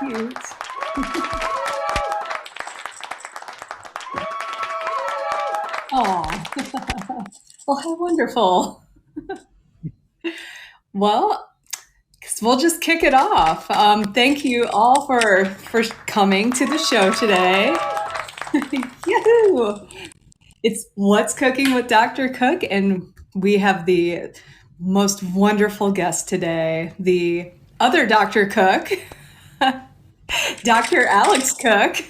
cute. Oh, well, how wonderful. Well, we'll just kick it off. Thank you all for coming to the show today. Yahoo! It's What's Cooking with Dr. Cook, and we have the most wonderful guest today, the other Dr. Cook, Dr. Alex Cook,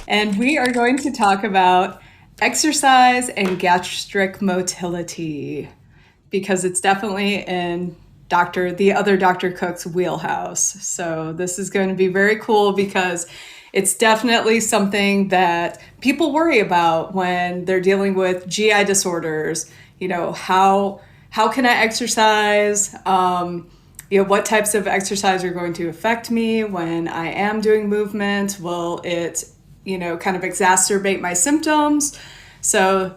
and we are going to talk about exercise and gastric motility because it's definitely in the other Dr. Cook's wheelhouse. So this is going to be very cool because it's definitely something that people worry about when they're dealing with GI disorders. You know, how can I exercise? What types of exercise are going to affect me when I am doing movement? Will it, kind of exacerbate my symptoms? So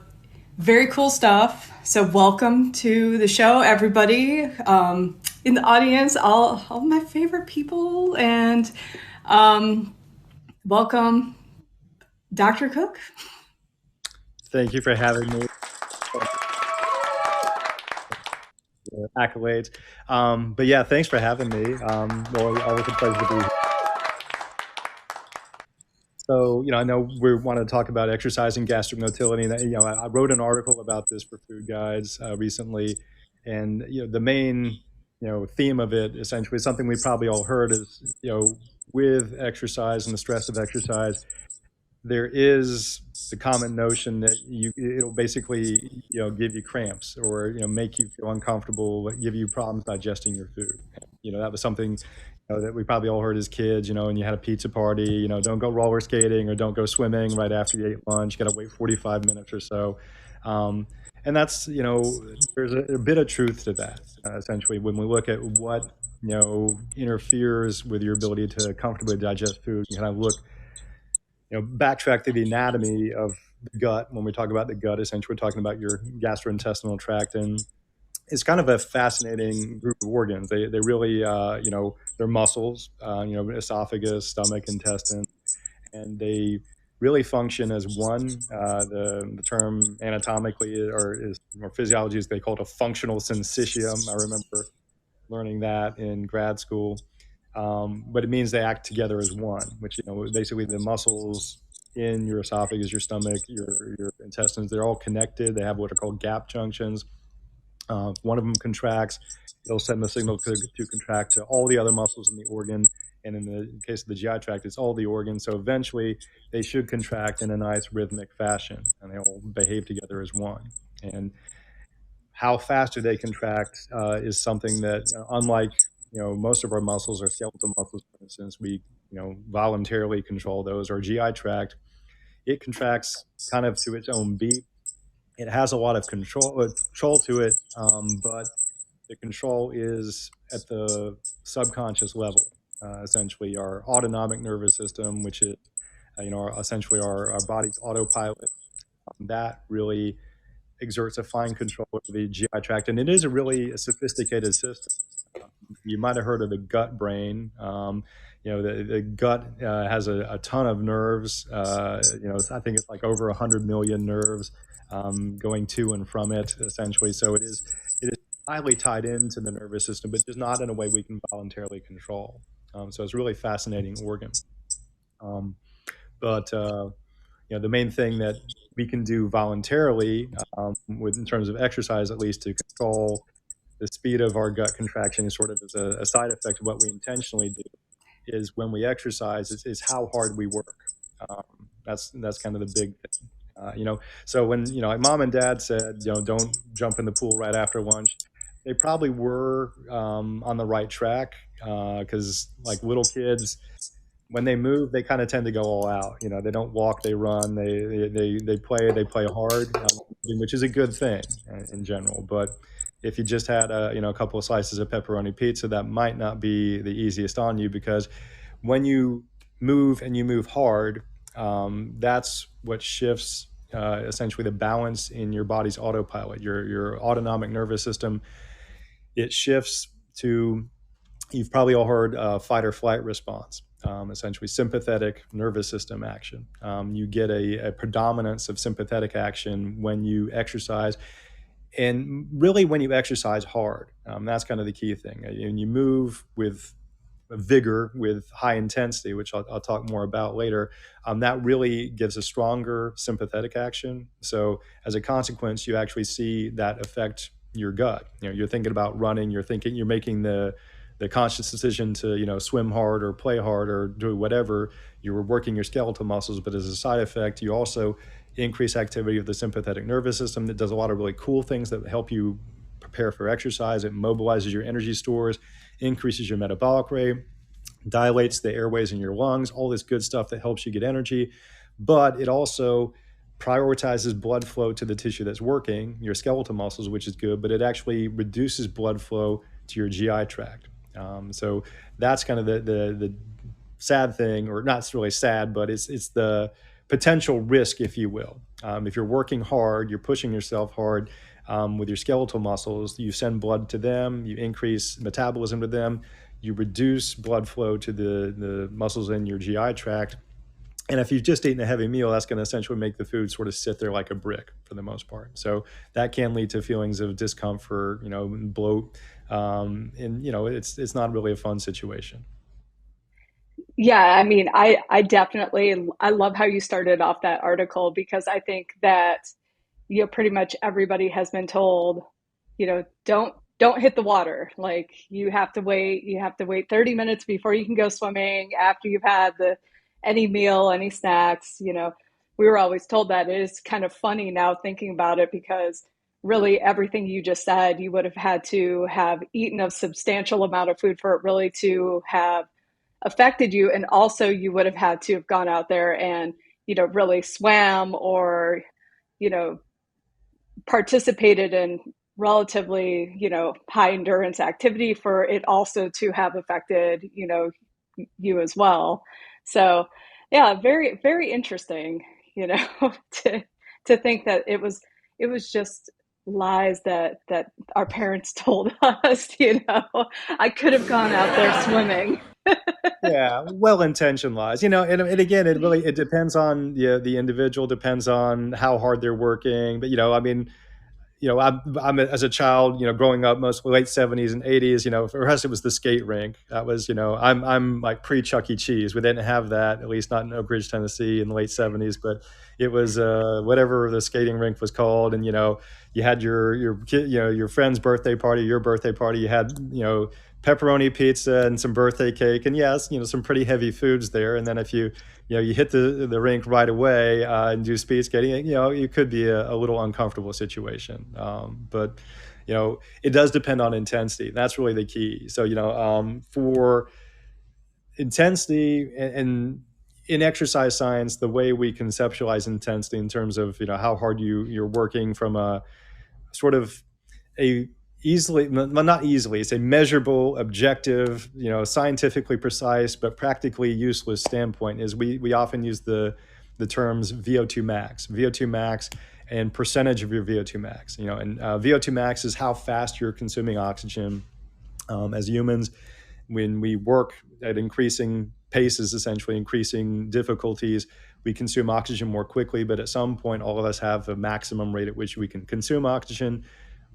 very cool stuff. So welcome to the show, everybody in the audience, all my favorite people, and welcome, Dr. Cook. Thank you for having me. Accolades. But yeah, thanks for having me. Always a pleasure to be here. So, I know we want to talk about exercising gastric motility. And, I wrote an article about this for Food Guides recently. And, the main, theme of it essentially is something we probably all heard is, with exercise and the stress of exercise, there is the common notion that it'll basically, give you cramps or, make you feel uncomfortable, give you problems digesting your food. That was something that we probably all heard as kids, and you had a pizza party, don't go roller skating or don't go swimming right after you ate lunch. You got to wait 45 minutes or so. And that's, there's a bit of truth to that, essentially, when we look at what, interferes with your ability to comfortably digest food. You kind of look, backtrack to the anatomy of the gut. When we talk about the gut, essentially, we're talking about your gastrointestinal tract, and it's kind of a fascinating group of organs. They really, they're muscles, esophagus, stomach, intestine, and they really function as one. The term anatomically or physiology is they call it a functional syncytium. I remember learning that in grad school. But it means they act together as one, which, basically the muscles in your esophagus, your stomach, your intestines, they're all connected. They have what are called gap junctions. If one of them contracts, it'll send the signal to contract to all the other muscles in the organ. And in the case of the GI tract, it's all the organs. So eventually they should contract in a nice rhythmic fashion and they all behave together as one. And how fast do they contract is something that, unlike most of our muscles, our skeletal muscles, for instance, we voluntarily control those. Our GI tract, it contracts kind of to its own beat. It has a lot of control to it, but the control is at the subconscious level. Essentially, our autonomic nervous system, which is essentially our body's autopilot, that really exerts a fine control over the GI tract, and it is a really sophisticated system. You might have heard of the gut brain. The gut has a ton of nerves. I think it's like over 100 million nerves going to and from it, essentially. So it is highly tied into the nervous system, but just not in a way we can voluntarily control. So it's a really fascinating organ. But the main thing that we can do voluntarily, in terms of exercise, at least, to control the speed of our gut contraction, is sort of as a side effect of what we intentionally do, is when we exercise is how hard we work. That's kind of the big thing. So when like mom and dad said, don't jump in the pool right after lunch, they probably were on the right track, because like little kids, when they move, they kind of tend to go all out. They don't walk, they run, they play hard, which is a good thing in general. But if you just had a couple of slices of pepperoni pizza, that might not be the easiest on you, because when you move and you move hard, that's what shifts essentially the balance in your body's autopilot, your autonomic nervous system. It shifts to you've probably all heard fight or flight response, essentially sympathetic nervous system action. You get a predominance of sympathetic action when you exercise, and really when you exercise hard. That's kind of the key thing. And you move with vigor, with high intensity, which I'll talk more about later. That really gives a stronger sympathetic action. So as a consequence, you actually see that affect your gut. You're thinking about running, you're making the conscious decision to swim hard or play hard or do whatever. You're working your skeletal muscles, but as a side effect, you also increase activity of the sympathetic nervous system that does a lot of really cool things that help you prepare for exercise. It mobilizes your energy stores, increases your metabolic rate, dilates the airways in your lungs, all this good stuff that helps you get energy. But it also prioritizes blood flow to the tissue that's working, your skeletal muscles, which is good, but it actually reduces blood flow to your GI tract. So that's kind of the sad thing, or not really sad, but it's the potential risk, if you will. If you're working hard, you're pushing yourself hard with your skeletal muscles, you send blood to them, you increase metabolism to them, you reduce blood flow to the muscles in your GI tract. And if you've just eaten a heavy meal, that's going to essentially make the food sort of sit there like a brick for the most part. So that can lead to feelings of discomfort, bloat, and it's not really a fun situation. Yeah, I mean, I definitely I love how you started off that article because I think that pretty much everybody has been told, don't hit the water. Like you have to wait 30 minutes before you can go swimming after you've had the any meal, any snacks, We were always told that. It is kind of funny now thinking about it because really everything you just said, you would have had to have eaten a substantial amount of food for it really to have affected you. And also you would have had to have gone out there and, really swam or, you know, participated in relatively, high endurance activity for it also to have affected, you as well. So yeah, very, very interesting, to think that it was just lies that our parents told us, I could have gone out there swimming. Yeah, well-intentioned lies, and again, it depends on the individual, depends on how hard they're working. But I mean, I'm as a child, growing up mostly late 70s and 80s, for us it was the skate rink. That was, I'm like pre Chuck E. Cheese. We didn't have that, at least not in Oak Ridge, Tennessee in the late 70s, but it was whatever the skating rink was called. And, you had your kid, your friend's birthday party, your birthday party, you had, pepperoni pizza and some birthday cake. And yes, some pretty heavy foods there. And then if you hit the rink right away and do speed skating, it could be a little uncomfortable situation. But it does depend on intensity. That's really the key. So for intensity and in exercise science, the way we conceptualize intensity in terms of how hard you're working from a sort of a easily, well, not easily, it's a measurable, objective, scientifically precise, but practically useless standpoint is we often use the terms VO2 max and percentage of your VO2 max, and VO2 max is how fast you're consuming oxygen. As humans, when we work at increasing paces, essentially increasing difficulties, we consume oxygen more quickly, but at some point, all of us have a maximum rate at which we can consume oxygen,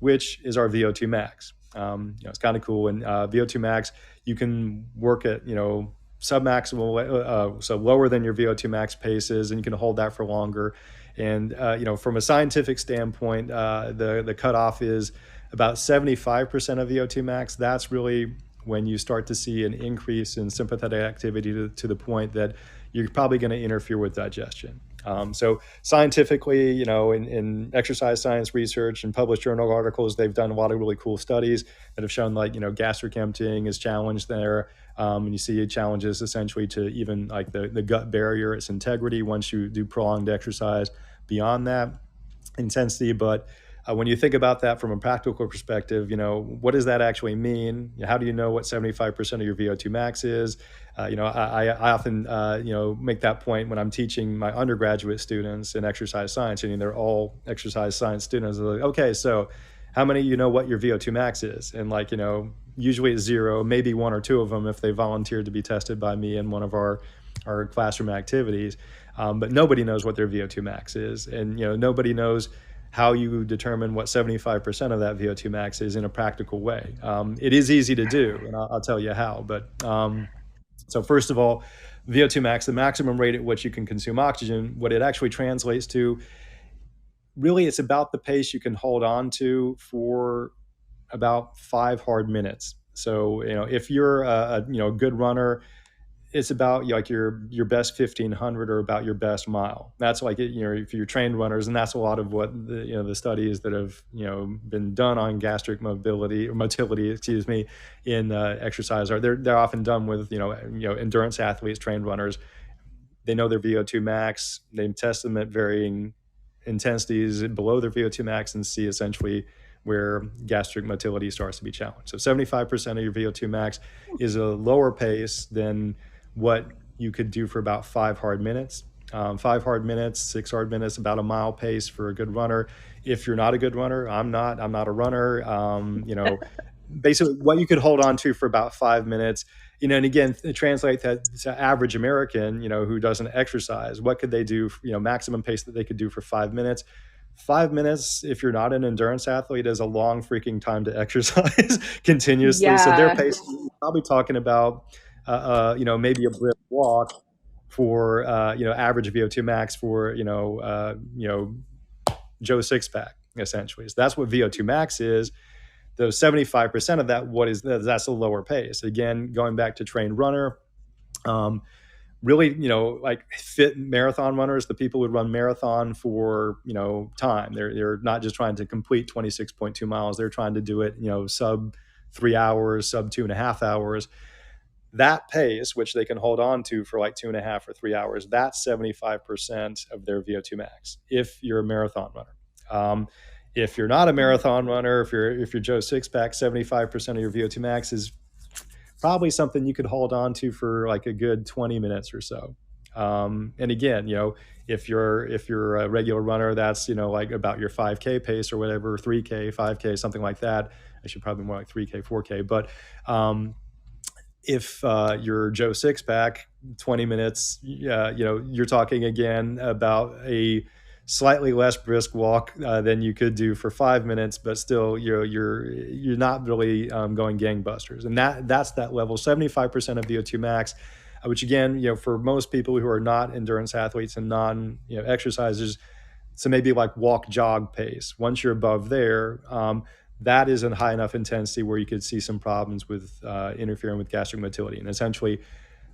which is our VO2 max. It's kind of cool. And VO2 max, you can work at, submaximal, so lower than your VO2 max paces, and you can hold that for longer. And, from a scientific standpoint, the cutoff is about 75% of VO2 max. That's really when you start to see an increase in sympathetic activity to the point that you're probably going to interfere with digestion. So scientifically, in exercise science research and published journal articles, they've done a lot of really cool studies that have shown gastric emptying is challenged there. And you see challenges essentially to even like the gut barrier, its integrity once you do prolonged exercise beyond that intensity. But when you think about that from a practical perspective, what does that actually mean? How do you know what 75% of your VO2 max is? I often, make that point when I'm teaching my undergraduate students in exercise science, and they're all exercise science students. They're like, okay, so how many you know what your VO2 max is? And usually it's zero, maybe one or two of them if they volunteered to be tested by me in one of our classroom activities. But nobody knows what their VO2 max is, and nobody knows how you determine what 75% of that VO2 max is in a practical way. It is easy to do, and I'll tell you how. But so first of all, VO2 max, the maximum rate at which you can consume oxygen, what it actually translates to, really it's about the pace you can hold on to for about 5 hard minutes. So, if you're a good runner, it's about your best 1500 or about your best mile. That's if you're trained runners, and that's a lot of what the studies that have been done on gastric motility, in exercise are. They're often done with endurance athletes, trained runners. They know their VO2 max. They test them at varying intensities below their VO2 max and see essentially where gastric motility starts to be challenged. So 75% of your VO2 max is a lower pace than what you could do for about 5 hard minutes. 5 hard minutes, 6 hard minutes, about a mile pace for a good runner. If you're not a good runner, I'm not a runner. Basically what you could hold on to for about 5 minutes, and again, translate that to average American, who doesn't exercise. What could they do, maximum pace that they could do for 5 minutes? 5 minutes, if you're not an endurance athlete, is a long freaking time to exercise continuously. Yeah. So their pace, you're probably talking about, maybe a brisk walk for, average VO2 max for, Joe Sixpack, essentially. So that's what VO2 max is. Those 75% of that, that's a lower pace. Again, going back to trained runner, really, like fit marathon runners, the people who run marathon for, time, they're not just trying to complete 26.2 miles. They're trying to do it, sub 3 hours, sub 2.5 hours. That pace, which they can hold on to for like 2.5 or 3 hours, that's 75% of their VO2 max. If you're a marathon runner, if you're not a marathon runner, if you're Joe Sixpack, 75% of your VO2 max is probably something you could hold on to for like a good 20 minutes or so. And again, if you're a regular runner, that's, like about your 5K pace or whatever, 3K, 5K, something like that. I should probably more like 3K, 4K. But if you're Joe Sixpack, 20 minutes, you're talking again about a slightly less brisk walk than you could do for 5 minutes, but still you're not really going gangbusters. And that's that level, 75% of VO2 max, which again, for most people who are not endurance athletes and exercisers, so maybe like walk jog pace. Once you're above there, that is a high enough intensity where you could see some problems with interfering with gastric motility. And essentially,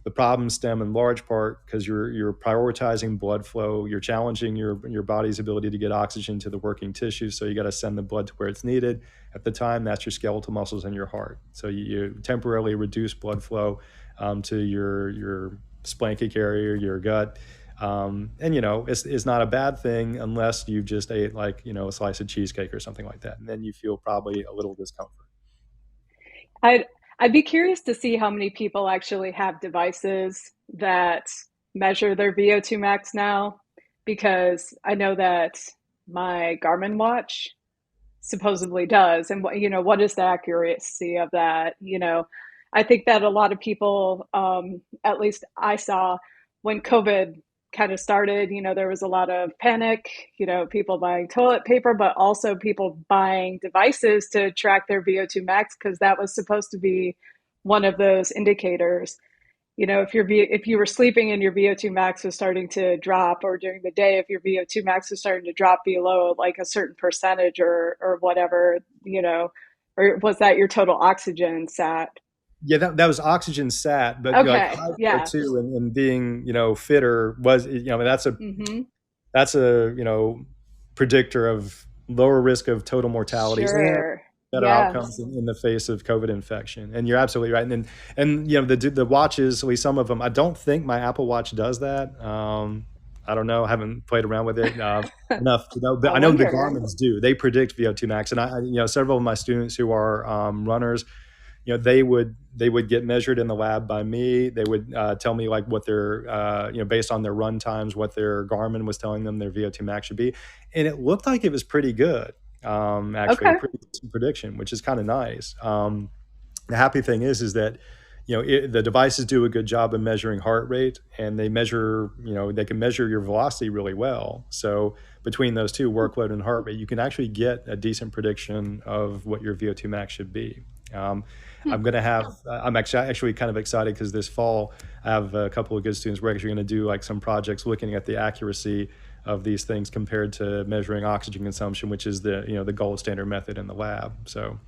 the problems stem in large part because you're prioritizing blood flow. You're challenging your body's ability to get oxygen to the working tissues. So you got to send the blood to where it's needed. At the time, that's your skeletal muscles and your heart. So you temporarily reduce blood flow to your splanchnic area, your gut. And it's not a bad thing unless you just ate a slice of cheesecake or something like that. And then you feel probably a little discomfort. I'd be curious to see how many people actually have devices that measure their VO2 max now, because I know that my Garmin watch supposedly does. And what is the accuracy of that? I think that a lot of people, at least I saw when COVID kind of started, there was a lot of panic, people buying toilet paper, but also people buying devices to track their VO2 max, because that was supposed to be one of those indicators. If you were sleeping and your VO2 max was starting to drop, or during the day, if your VO2 max was starting to drop below like a certain percentage or whatever, or was that your total oxygen sat? Yeah, that was oxygen sat, but okay, yeah, too, and being fitter was that's a predictor of lower risk of total mortality, sure. and better outcomes in the face of COVID infection. And you're absolutely right. And the watches, at least some of them, I don't think my Apple Watch does that. I don't know. I haven't played around with it enough to know, but I know the Garmin's do. They predict VO2 max, and several of my students who are runners, they would get measured in the lab by me. They would tell me like what their, based on their run times, what their Garmin was telling them their VO2 max should be. And it looked like it was pretty good. actually a Okay. pretty decent prediction, which is kind of nice. The happy thing is that the devices do a good job of measuring heart rate, and they measure, they can measure your velocity really well. So between those two, workload and heart rate, you can actually get a decent prediction of what your VO2 max should be. Um, Hmm. I'm actually kind of excited because this fall I have a couple of good students. We're actually going to do like some projects looking at the accuracy of these things compared to measuring oxygen consumption, which is the gold standard method in the lab. So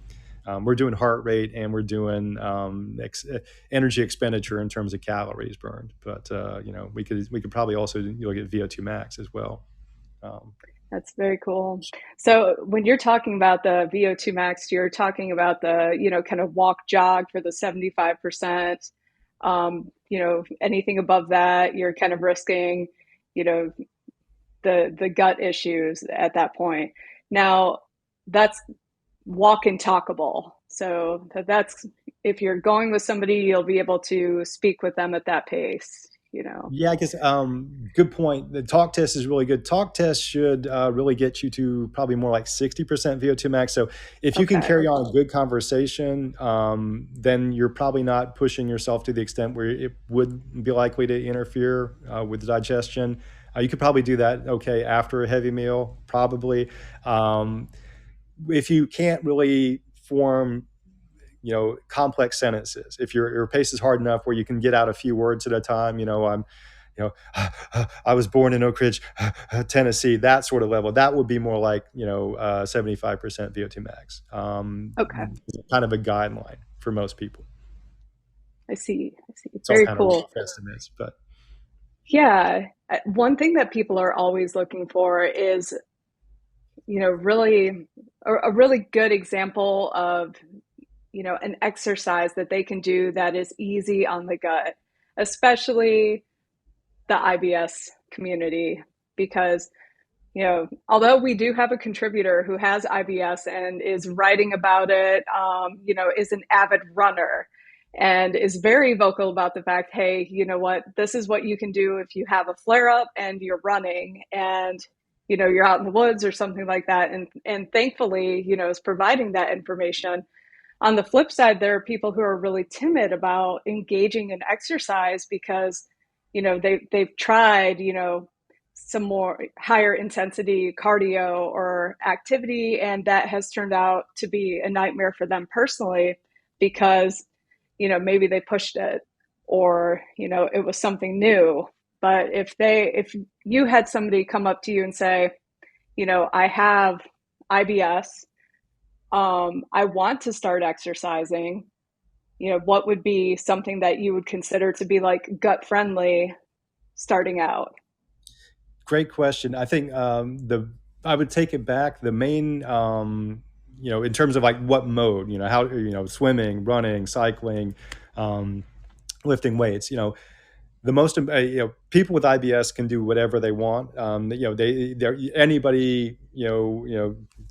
we're doing heart rate, and we're doing energy expenditure in terms of calories burned. But we could probably also look at VO2 max as well. Um, That's very cool. So when you're talking about the VO2 max, you're talking about the, kind of walk jog for the 75%. Anything above that, you're kind of risking, you know, the gut issues at that point. Now, that's walk and talkable. So that's if you're going with somebody, you'll be able to speak with them at that pace. Yeah, I guess good point. The talk test is really good. Talk test should really get you to probably more like 60% VO2 max. So if you can Okay. carry on a good conversation, then you're probably not pushing yourself to the extent where it would be likely to interfere with the digestion. You could probably do that okay after a heavy meal, probably. Um, if you can't really form complex sentences, if your pace is hard enough where you can get out a few words at a time, I was born in Oak Ridge, Tennessee, that sort of level, that would be more like 75% VO2 max. Okay. Kind of a guideline for most people. I see. I see. It's all Very kind of cool. rough estimates, but Yeah. One thing that people are always looking for is, really a really good example of, an exercise that they can do that is easy on the gut, especially the IBS community, because, although we do have a contributor who has IBS and is writing about it, is an avid runner and is very vocal about the fact, hey, you know what, this is what you can do if you have a flare up and you're running and, you're out in the woods or something like that. And thankfully, is providing that information. On the flip side, there are people who are really timid about engaging in exercise because, they've tried, some more higher intensity cardio or activity, and that has turned out to be a nightmare for them personally because, maybe they pushed it or, it was something new. But if you had somebody come up to you and say, I have IBS, I want to start exercising, what would be something that you would consider to be like gut friendly starting out? great question. I think I would take it back. The main in terms of like what mode, how swimming, running, cycling, um, lifting weights, the most people with IBS can do whatever they want. They're anybody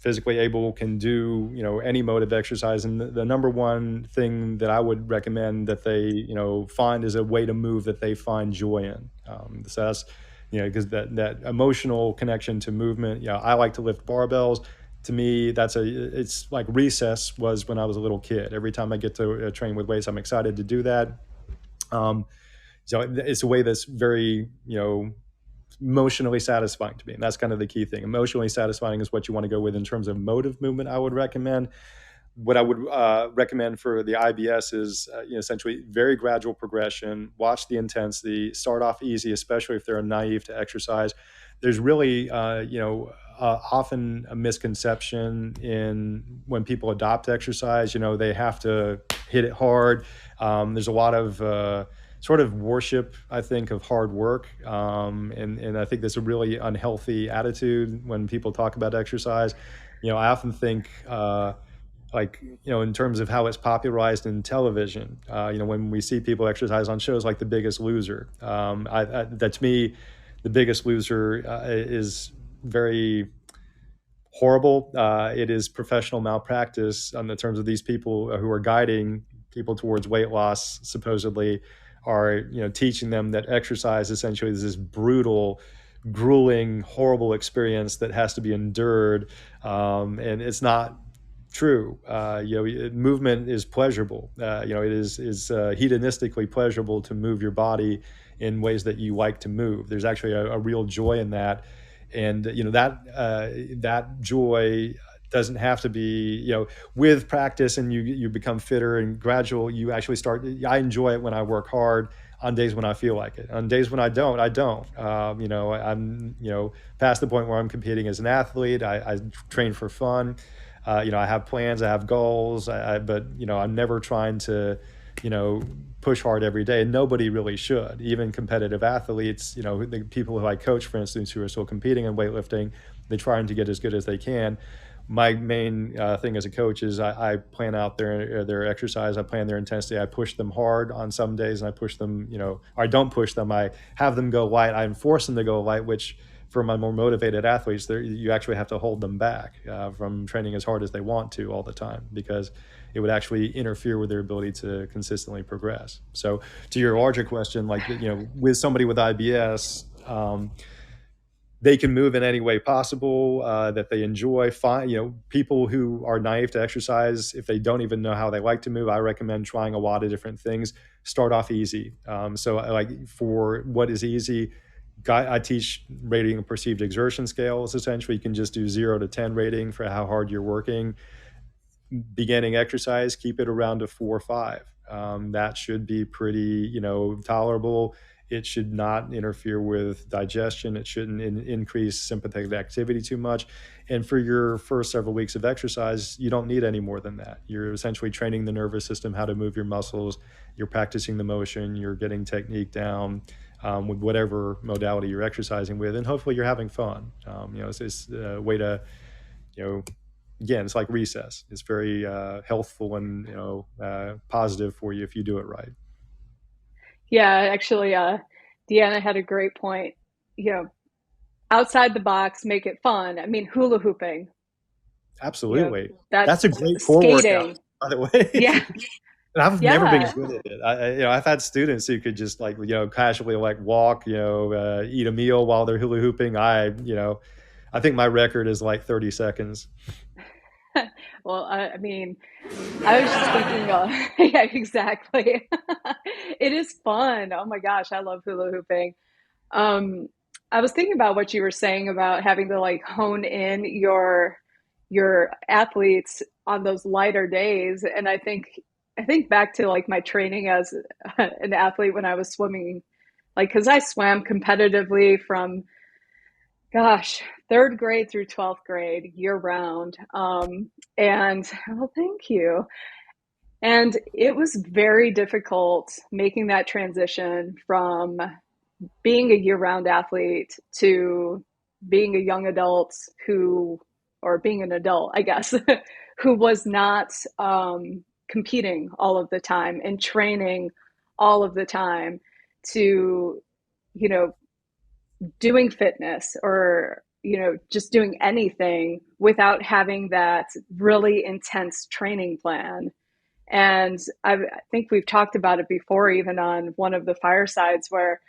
physically able can do any mode of exercise, and the number one thing that I would recommend that they find is a way to move that they find joy in. So that's because that emotional connection to movement. I like to lift barbells. To me, it's like recess was when I was a little kid. Every time I get to train with weights, I'm excited to do that. Um, so it's a way that's very, emotionally satisfying to me. And that's kind of the key thing. Emotionally satisfying is what you want to go with in terms of mode of movement, I would recommend. What I would recommend for the IBS is essentially very gradual progression. Watch the intensity. Start off easy, especially if they're naive to exercise. There's really, often a misconception in when people adopt exercise. They have to hit it hard. There's a lot of sort of worship, I think, of hard work, and I think that's a really unhealthy attitude when people talk about exercise. I often think. In terms of how it's popularized in television, when we see people exercise on shows like The Biggest Loser, that to me, The Biggest Loser is very horrible. It is professional malpractice in the terms of these people who are guiding people towards weight loss, supposedly, are teaching them that exercise essentially is this brutal grueling, horrible experience that has to be endured. And it's not true. Movement is pleasurable. It is hedonistically pleasurable to move your body in ways that you like to move. There's actually a real joy in that, and that joy doesn't have to be, with practice, and you become fitter and gradual. You actually start. I enjoy it when I work hard. On days when I feel like it. On days when I don't, I don't. I'm past the point where I'm competing as an athlete. I train for fun. I have plans, I have goals, but I'm never trying to, push hard every day. And nobody really should. Even competitive athletes, the people who I coach, for instance, who are still competing in weightlifting, they're trying to get as good as they can. My main thing as a coach is I plan out their exercise, I plan their intensity, I push them hard on some days, and I push them, or I don't push them, I have them go light, I enforce them to go light, which for my more motivated athletes, you actually have to hold them back from training as hard as they want to all the time, because it would actually interfere with their ability to consistently progress. So to your larger question, like, with somebody with IBS, they can move in any way possible that they enjoy. People who are naive to exercise, if they don't even know how they like to move, I recommend trying a lot of different things. Start off easy. So like for what is easy, I teach rating and perceived exertion scales. Essentially, you can just do 0 to 10 rating for how hard you're working. Beginning exercise, keep it around a 4 or 5. That should be pretty, tolerable. It should not interfere with digestion. It shouldn't increase sympathetic activity too much. And for your first several weeks of exercise, you don't need any more than that. You're essentially training the nervous system how to move your muscles. You're practicing the motion. You're getting technique down with whatever modality you're exercising with. And hopefully you're having fun. It's a way to, again, it's like recess. It's very healthful and, positive for you if you do it right. Yeah, actually, Deanna had a great point. Outside the box, make it fun. I mean, hula hooping. Absolutely. That's a great core workout, by the way. Yeah. And I've never been good at it. I've had students who could just casually walk, eat a meal while they're hula hooping. I think my record is like 30 seconds. Well, I mean, I was just thinking, yeah, exactly. It is fun. Oh my gosh, I love hula hooping. I was thinking about what you were saying about having to hone in your athletes on those lighter days, and I think back to my training as an athlete when I was swimming, because I swam competitively from, gosh, 3rd grade through 12th grade year round. And well, thank you. And it was very difficult making that transition from being a year-round athlete to being a young adult or being an adult, I guess, who was not competing all of the time and training all of the time to, doing fitness or, just doing anything without having that really intense training plan. And I think we've talked about it before, even on one of the firesides, where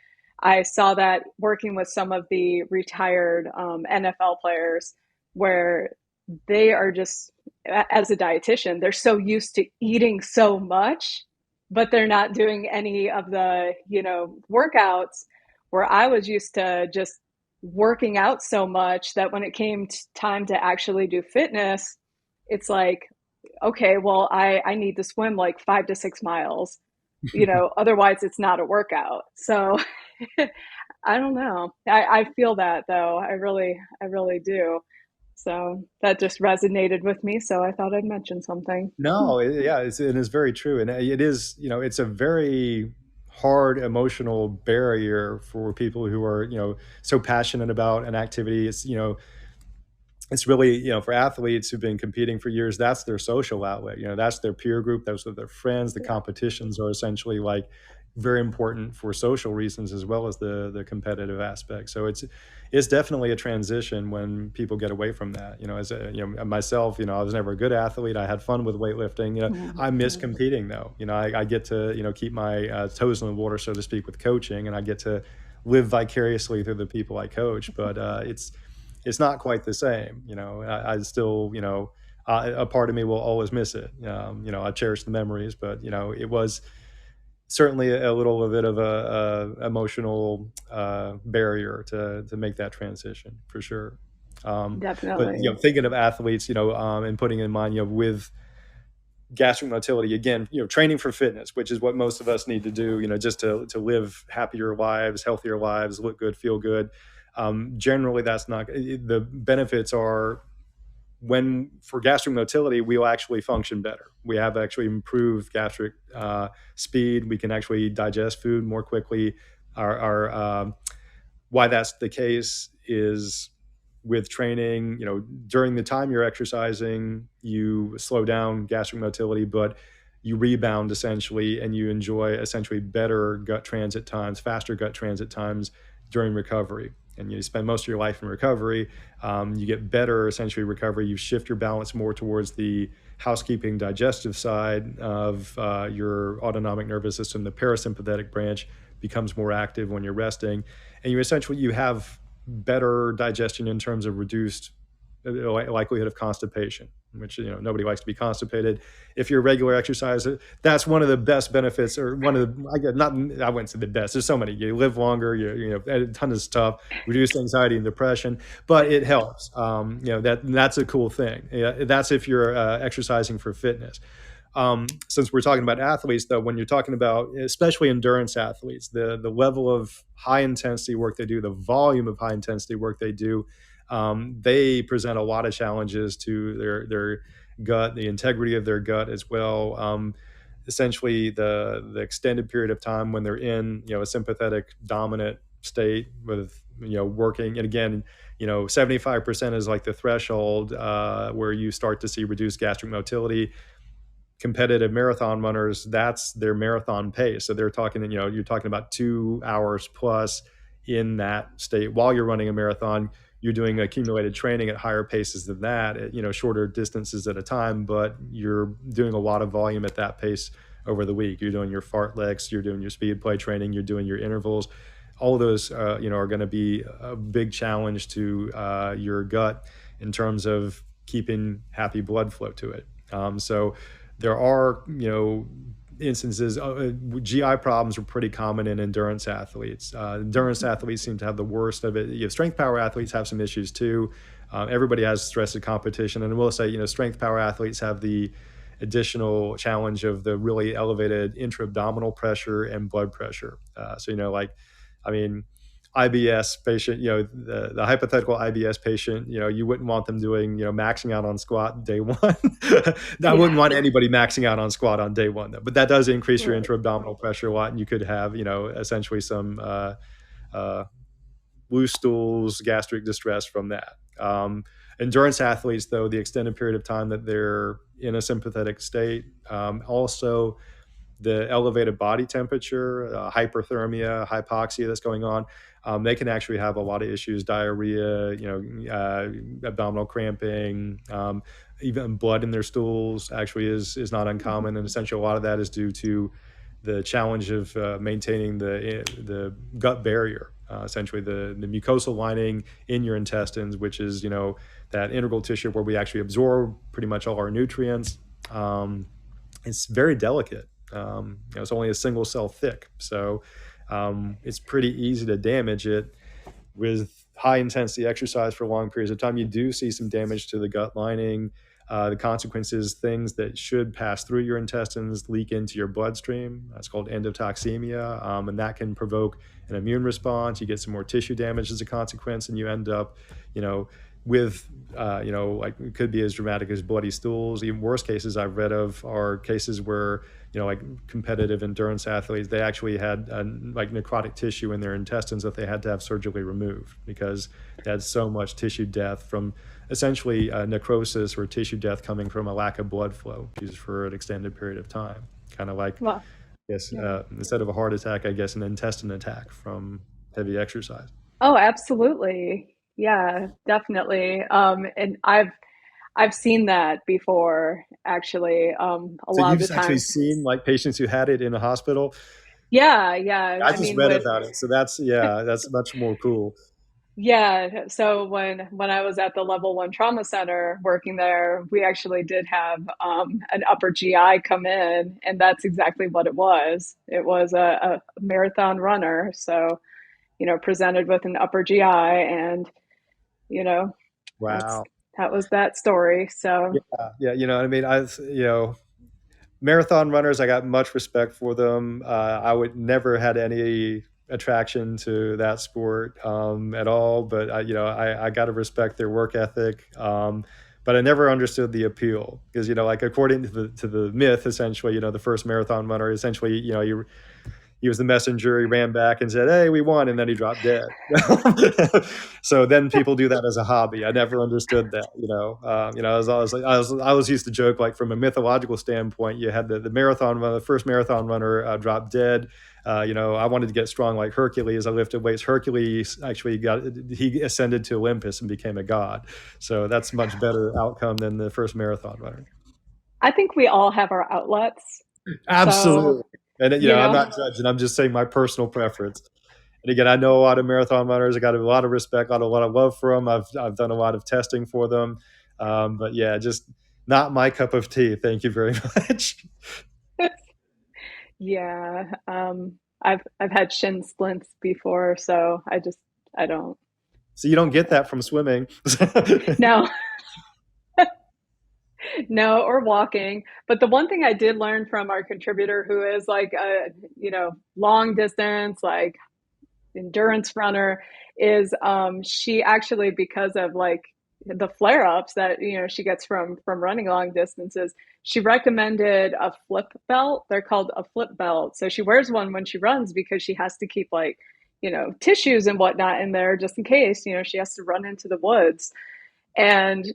I saw that working with some of the retired NFL players, where they are just, as a dietitian, they're so used to eating so much, but they're not doing any of the, workouts, where I was used to just working out so much that when it came time to actually do fitness, it's like, okay, well, I need to swim 5 to 6 miles, otherwise it's not a workout. So I don't know. I feel that though. I really do. So that just resonated with me. So I thought I'd mention something. No, it is very true. And it is, it's a very hard emotional barrier for people who are, so passionate about an activity. It's really, for athletes who've been competing for years, that's their social outlet. That's their peer group. Those are their friends. The competitions are essentially very important for social reasons as well as the competitive aspect. So it's definitely a transition when people get away from that. As myself, I was never a good athlete. I had fun with weightlifting. I miss competing though. I get to keep my toes in the water, so to speak, with coaching, and I get to live vicariously through the people I coach, but it's not quite the same. I still, a part of me will always miss it. I cherish the memories, but it was certainly a little bit of a emotional barrier to make that transition for sure. But Definitely. thinking of athletes, and putting in mind, with gastric motility, again, training for fitness, which is what most of us need to do, just to live happier lives, healthier lives, look good, feel good. Generally, that's not the benefits are for gastric motility, we'll actually function better. We have actually improved gastric speed. We can actually digest food more quickly. Why that's the case is with training, during the time you're exercising, you slow down gastric motility, but you rebound essentially, and you enjoy essentially better gut transit times, faster gut transit times during recovery. And you spend most of your life in recovery. You get better essentially recovery. You shift your balance more towards the housekeeping digestive side of your autonomic nervous system. The parasympathetic branch becomes more active when you're resting, and you have better digestion in terms of reduced likelihood of constipation, which nobody likes to be constipated. If you're a regular exerciser, that's one of the best benefits, or one of the I wouldn't say the best. There's so many. You live longer. A ton of stuff, reduce anxiety and depression, but it helps. That's a cool thing. That's if you're exercising for fitness. Since we're talking about athletes, though, when you're talking about especially endurance athletes, the level of high intensity work they do, the volume of high intensity work they do, they present a lot of challenges to their gut, the integrity of their gut as well. Essentially, the extended period of time when they're in a sympathetic dominant state with working, and again, 75% is like the threshold where you start to see reduced gastric motility. Competitive marathon runners, that's their marathon pace. So they're talking, you're talking about 2 hours plus in that state while you're running a marathon. You're doing accumulated training at higher paces than that, at shorter distances at a time, but you're doing a lot of volume at that pace over the week. You're doing your fartleks, you're doing your speed play training, you're doing your intervals. All of those, are going to be a big challenge to your gut in terms of keeping happy blood flow to it. So there are, instances, GI problems are pretty common in endurance athletes. Endurance athletes seem to have the worst of it. Strength power athletes have some issues too. Everybody has stress of competition. And I will say, strength power athletes have the additional challenge of the really elevated intra-abdominal pressure and blood pressure. IBS patient, the hypothetical IBS patient, you wouldn't want them doing, maxing out on squat day one. I wouldn't want anybody maxing out on squat on day one, though. But that does increase your intra-abdominal pressure a lot, and you could have, essentially some loose stools, gastric distress from that. Endurance athletes, though, the extended period of time that they're in a sympathetic state, also the elevated body temperature, hyperthermia, hypoxia that's going on, they can actually have a lot of issues, diarrhea, abdominal cramping, even blood in their stools actually is not uncommon. And essentially a lot of that is due to the challenge of maintaining the gut barrier, essentially the mucosal lining in your intestines, which is, that integral tissue where we actually absorb pretty much all our nutrients. It's very delicate. It's only a single cell thick. So it's pretty easy to damage it. With high intensity exercise for long periods of time, you do see some damage to the gut lining. The consequences, things that should pass through your intestines leak into your bloodstream. That's called endotoxemia, and that can provoke an immune response. You get some more tissue damage as a consequence, and you end up, with, like it could be as dramatic as bloody stools. Even worse cases I've read of are cases where, like competitive endurance athletes, they actually had like necrotic tissue in their intestines that they had to have surgically removed because they had so much tissue death from essentially necrosis or tissue death coming from a lack of blood flow used for an extended period of time. Kind of like, Wow. yes, instead of a heart attack, I guess an intestine attack from heavy exercise. Oh, absolutely. Yeah, definitely. And I've seen that before, actually. A So lot of you've the actually times. seen like patients who had it in a hospital? Yeah. I I just mean, read with about it, so that's much more cool. yeah. So when I was at the level one trauma center working there, we actually did have an upper GI come in, and that's exactly what it was. It was a marathon runner, so presented with an upper GI, and you know, that's Wow. that was that story. So Yeah, you know what I mean? Marathon runners, I got much respect for them. I would never had any attraction to that sport at all, but I got to respect their work ethic. But I never understood the appeal because like according to the myth, essentially, the first marathon runner, essentially, he was the messenger. He ran back and said, "Hey, we won," and then he dropped dead. So then people do that as a hobby. I never understood that. I was used to joke like from a mythological standpoint. You had the marathon runner, the first marathon runner dropped dead. I wanted to get strong like Hercules. I lifted weights. Hercules actually he ascended to Olympus and became a god. So that's much better outcome than the first marathon runner. I think we all have our outlets. So Absolutely. And you I'm know, not judging. I'm just saying my personal preference. And again, I know a lot of marathon runners. I got a lot of respect, a lot of love for them. I've done a lot of testing for them, but yeah, just not my cup of tea. Thank you very much. yeah. I've had shin splints before, so I don't. So you don't get that from swimming. No, no, or walking. But the one thing I did learn from our contributor, who is like a long distance, like endurance runner, is she actually, because of like the flare ups that she gets from running long distances, she recommended a flip belt. They're called a flip belt. So she wears one when she runs because she has to keep like tissues and whatnot in there just in case she has to run into the woods. And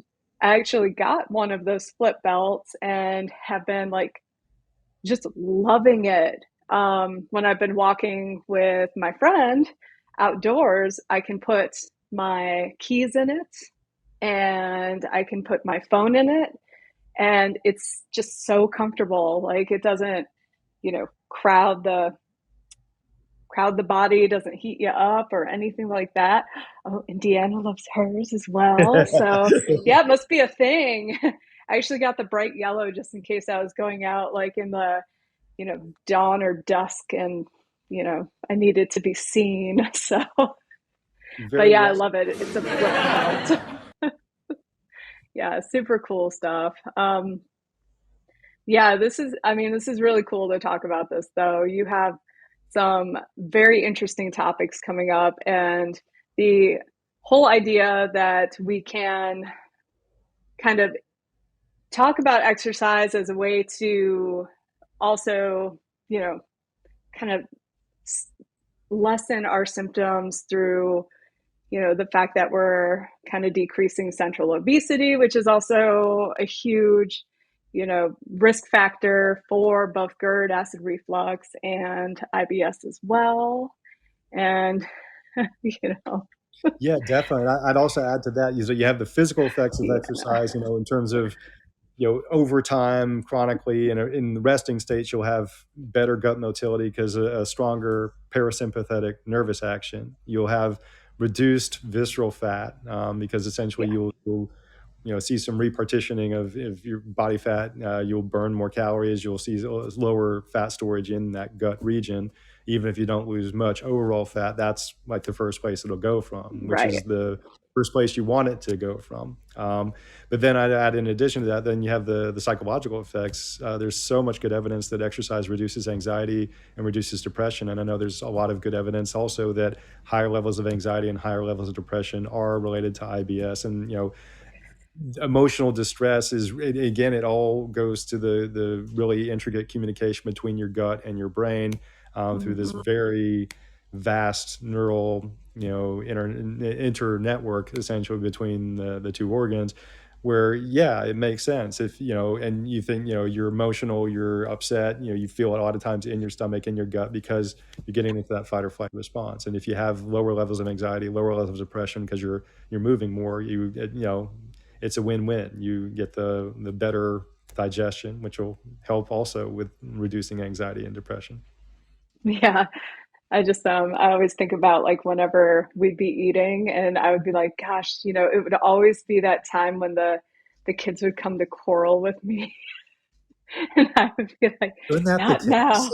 I actually got one of those flip belts and have been like just loving it. When I've been walking with my friend outdoors, I can put my keys in it and I can put my phone in it. And it's just so comfortable. Like it doesn't, crowd the body, doesn't heat you up or anything like that. Oh, Indiana loves hers as well. So yeah, it must be a thing. I actually got the bright yellow just in case I was going out like in the dawn or dusk, and I needed to be seen. So, but Very yeah, I well. love it. It's a flip belt. Yeah, super cool stuff. Yeah, this is really cool to talk about this, though. You have some very interesting topics coming up, and the whole idea that we can kind of talk about exercise as a way to also, kind of lessen our symptoms through the fact that we're kind of decreasing central obesity, which is also a huge risk factor for both GERD, acid reflux, and IBS as well. And you know Yeah, definitely. I'd also add to that, you have the physical effects of exercise, in terms of over time, chronically, and in the resting states, you'll have better gut motility because a stronger parasympathetic nervous action. You'll have reduced visceral fat because essentially yeah, you'll see some repartitioning of your body fat. You'll burn more calories. You'll see lower fat storage in that gut region. Even if you don't lose much overall fat, that's like the first place it'll go from, which is right. the first place you want it to go from. But then I'd add, in addition to that, then you have the psychological effects. There's so much good evidence that exercise reduces anxiety and reduces depression. And I know there's a lot of good evidence also that higher levels of anxiety and higher levels of depression are related to IBS. And, emotional distress is, again, it all goes to the really intricate communication between your gut and your brain through this Mm-hmm. very vast neural inter network essentially between the two organs, where yeah, it makes sense if and you think you're emotional, you're upset, you feel it a lot of times in your stomach, in your gut, because you're getting into that fight or flight response. And if you have lower levels of anxiety, lower levels of depression because you're moving more, it's a win-win. You get the better digestion, which will help also with reducing anxiety and depression. Yeah. I always think about like whenever we'd be eating and I would be like, gosh, it would always be that time when the kids would come to quarrel with me. And I would be like, Isn't that the not now.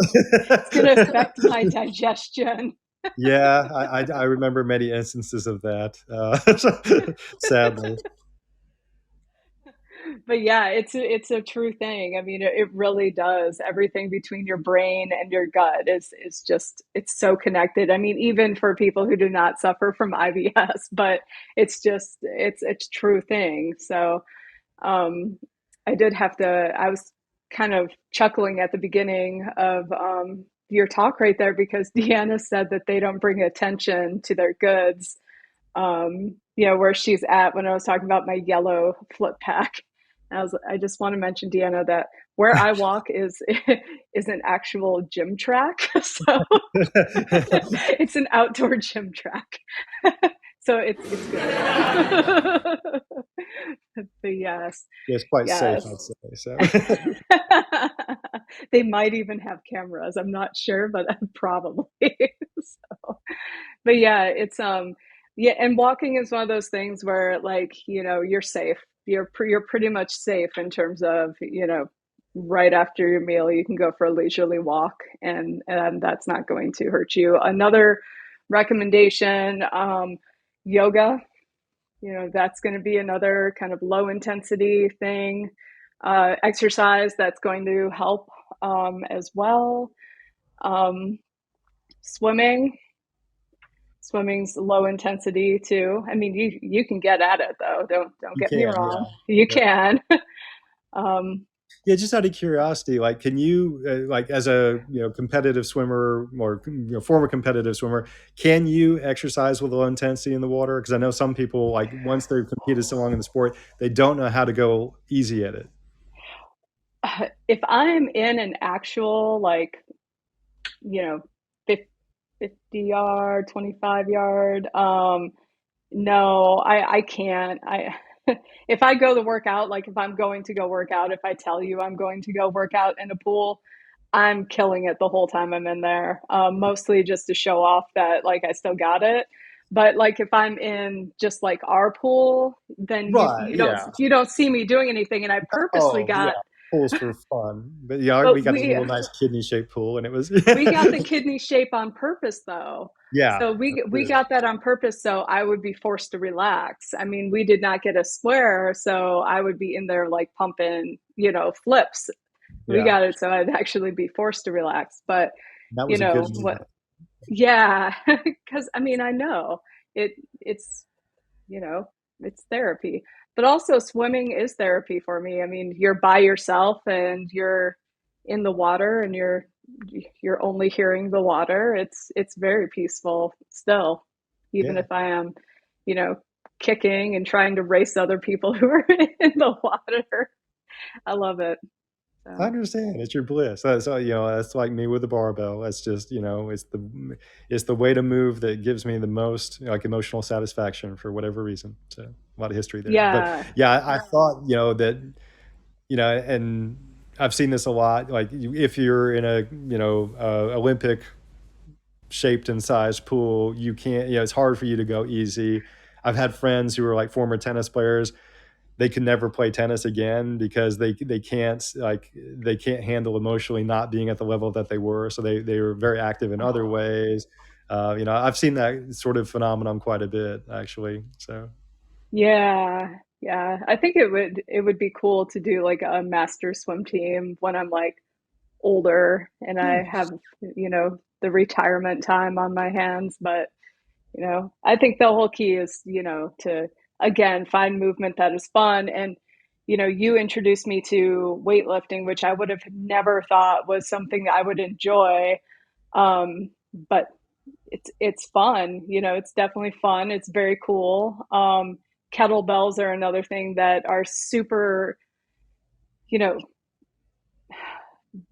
It's going to affect my digestion. Yeah, I remember many instances of that, sadly. But yeah, it's a true thing. I mean, it really does. Everything between your brain and your gut is just it's so connected. I mean, even for people who do not suffer from IBS, but it's true thing. So um, I did have to. I was kind of chuckling at the beginning of your talk right there because Deanna said that they don't bring attention to their goods. Where she's at when I was talking about my yellow flip pack. I just want to mention, Deanna, that where I walk is an actual gym track. So it's an outdoor gym track. So it's good. But yes, It's quite safe, yes. I'd say. So, They might even have cameras. I'm not sure, but probably. So, but yeah, yeah, and walking is one of those things where like, you're safe. You're pretty much safe in terms of, right after your meal, you can go for a leisurely walk and that's not going to hurt you. Another recommendation, yoga, that's going to be another kind of low intensity thing. Exercise that's going to help as well. Um, swimming. Swimming's low intensity too. I mean, you can get at it though. Don't you get me can, wrong. yeah. You Yep. can. um, Yeah, just out of curiosity, like, can you, like, as a competitive swimmer or former competitive swimmer, can you exercise with low intensity in the water? Because I know some people, like, once they've competed so long in the sport, they don't know how to go easy at it. if I'm in an actual like, you know, 50 yard, 25 yard, no, I can't. If I go to work out, like if I'm going to go work out, if I tell you I'm going to go work out in a pool, I'm killing it the whole time I'm in there. Mostly just to show off that like I still got it. But like if I'm in just like our pool, then you Right, you don't yeah. you don't see me doing anything. And I purposely Oh, yeah. got, Pools for fun. But yeah, we but got a we little nice kidney shaped pool and it was we got the kidney shape on purpose though. yeah, So that's we good. got that on purpose so I would be forced to relax. I mean, we did not get a square, so I would be in there like pumping, flips. We Yeah. got it so I'd actually be forced to relax. But That was a good move. what yeah, because I mean, I know it's you know, it's therapy. But also swimming is therapy for me. I mean, you're by yourself and you're in the water and you're only hearing the water. It's very peaceful still, even Yeah. if I am, you know, kicking and trying to race other people who are in the water. I love it. I So, understand. It's your bliss. So, that's like me with the barbell. That's just, it's the way to move that gives me the most like emotional satisfaction for whatever reason. So a lot of history there. But yeah. yeah, I thought, that, and I've seen this a lot. Like if you're in a, Olympic shaped and sized pool, you can't, it's hard for you to go easy. I've had friends who are like former tennis players. They can never play tennis again because they can't handle emotionally not being at the level that they were. So they were very active in other Oh, ways. I've seen that sort of phenomenon quite a bit actually. So yeah. Yeah. I think it would be cool to do like a master swim team when I'm like older and yeah, I have, the retirement time on my hands. But, I think the whole key is, to again find movement that is fun. And, you introduced me to weightlifting, which I would have never thought was something that I would enjoy. But it's fun, it's definitely fun. It's very cool. Kettlebells are another thing that are super, you know,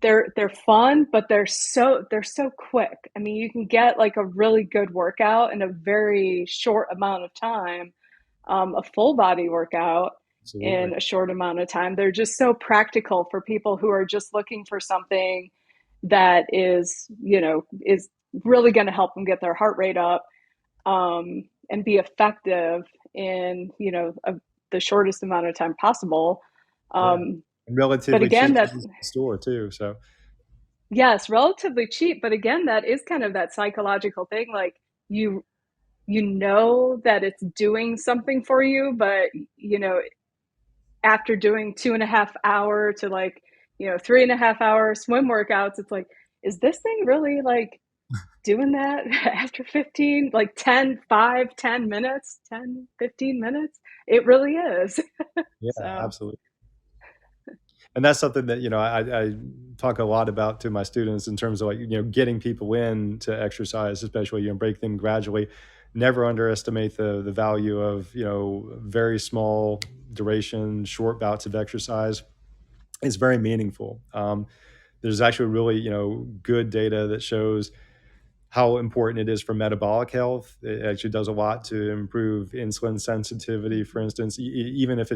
they're fun, but they're so quick. I mean, you can get like a really good workout in a very short amount of time, a full body workout in absolutely. a short amount of time. They're just so practical for people who are just looking for something that is, is really going to help them get their heart rate up, and be effective in, the shortest amount of time possible. Yeah. And But relatively again, cheap to that use in the store too. So yes, relatively cheap. But again, that is kind of that psychological thing. Like you, that it's doing something for you, but after doing 2.5 hour to 3.5 hour swim workouts, it's like, is this thing really like doing that after 15, like 10 minutes, 10, 15 minutes? It really is. yeah, So, absolutely. And that's something that, I talk a lot about to my students in terms of like, getting people in to exercise, especially, break them gradually. Never underestimate the value of, very small duration, short bouts of exercise. It's very meaningful. There's actually really, good data that shows how important it is for metabolic health. It actually does a lot to improve insulin sensitivity, for instance, even if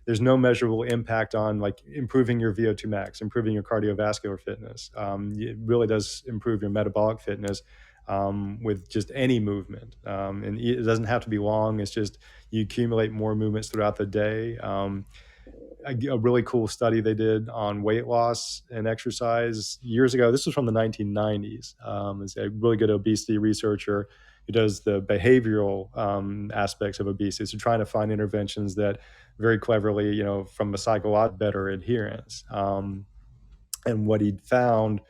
there's no measurable impact on like improving your VO2 max, improving your cardiovascular fitness. It really does improve your metabolic fitness with just any movement. And it doesn't have to be long. It's just you accumulate more movements throughout the day. A really cool study they did on weight loss and exercise years ago. This was from the 1990s. It's a really good obesity researcher who does the behavioral aspects of obesity. So trying to find interventions that very cleverly, from a psychological better adherence. And what he found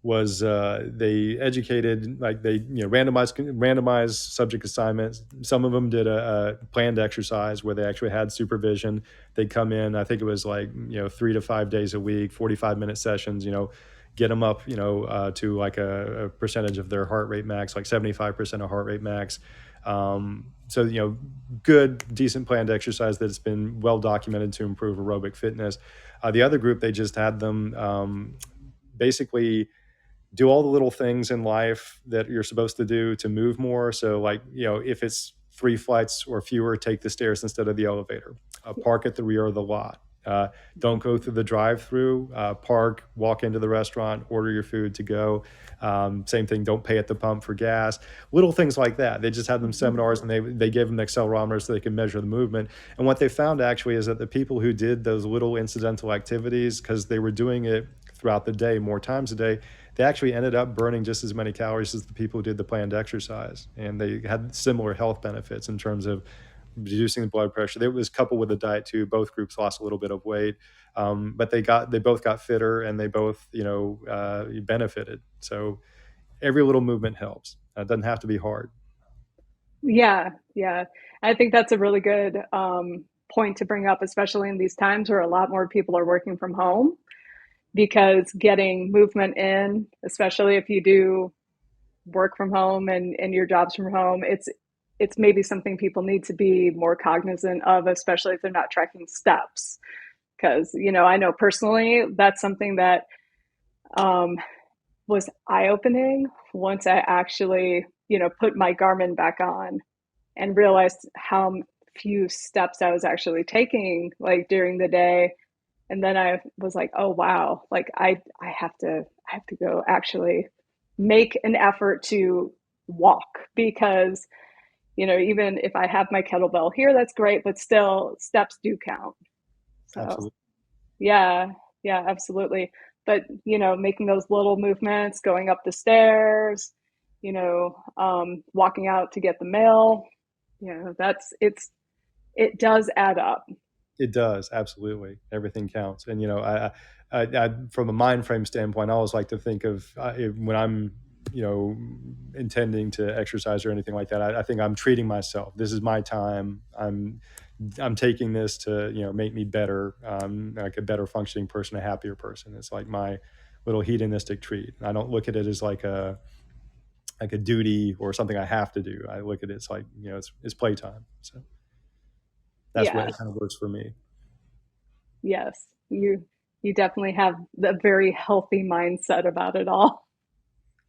was they educated, like they randomized subject assignments. Some of them did a planned exercise where they actually had supervision. They'd come in, I think it was like 3 to 5 days a week, 45-minute sessions, get them up to like a percentage of their heart rate max, like 75% of heart rate max. So good, decent planned exercise that's been well documented to improve aerobic fitness. The other group, they just had them basically do all the little things in life that you're supposed to do to move more. So like, if it's 3 flights or fewer, take the stairs instead of the elevator. Park at the rear of the lot. Don't go through the drive-through. Park, walk into the restaurant, order your food to go. Same thing, don't pay at the pump for gas. Little things like that. They just had them seminars, and they gave them accelerometers so they could measure the movement. And what they found actually is that the people who did those little incidental activities, because they were doing it throughout the day, more times a day, they actually ended up burning just as many calories as the people who did the planned exercise. And they had similar health benefits in terms of reducing the blood pressure. It was coupled with the diet too. Both groups lost a little bit of weight, but they both got fitter, and they both, benefited. So every little movement helps. It doesn't have to be hard. yeah, yeah. I think that's a really good point to bring up, especially in these times where a lot more people are working from home, because getting movement in, especially if you do work from home and your job's from home, it's maybe something people need to be more cognizant of, especially if they're not tracking steps. Because I know personally that's something that was eye-opening once I actually put my Garmin back on and realized how few steps I was actually taking like during the day. And then I was like, oh wow, like I have to go actually make an effort to walk, because even if I have my kettlebell here, that's great, but still steps do count. So Absolutely. yeah, yeah, absolutely. But making those little movements, going up the stairs, walking out to get the mail, it does add up. It does, absolutely. Everything counts. And I from a mind frame standpoint, I always like to think of when I'm intending to exercise or anything like that. I think I'm treating myself. This is my time. I'm taking this to make me better, like a better functioning person, a happier person. It's like my little hedonistic treat. I don't look at it as like a duty or something I have to do. I look at it as like it's playtime. So that's what Yeah, it kind of works for me. yes. You definitely have a very healthy mindset about it all.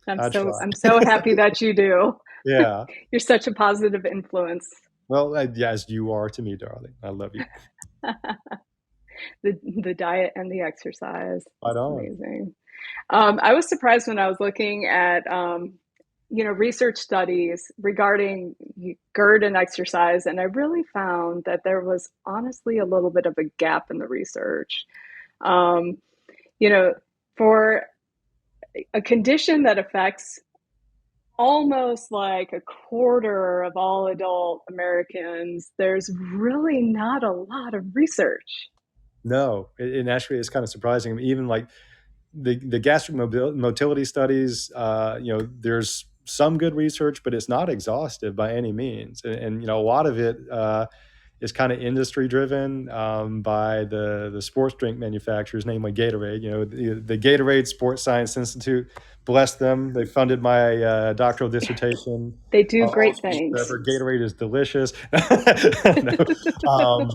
I try. I'm so happy that you do. Yeah. You're such a positive influence. Well, yeah, as you are to me, darling. I love you. The diet and the exercise. Right It's on. amazing. I was surprised when I was looking at, research studies regarding GERD and exercise, and I really found that there was honestly a little bit of a gap in the research. Um, you know, for a condition that affects almost like a quarter of all adult Americans, there's really not a lot of research. No, and actually, it's kind of surprising. Even like the gastric motility studies, there's some good research, but it's not exhaustive by any means. And a lot of it is kind of industry driven by the sports drink manufacturers, namely Gatorade. The Gatorade Sports Science Institute, bless them. They funded my doctoral dissertation. They do great things. Gatorade is delicious. No.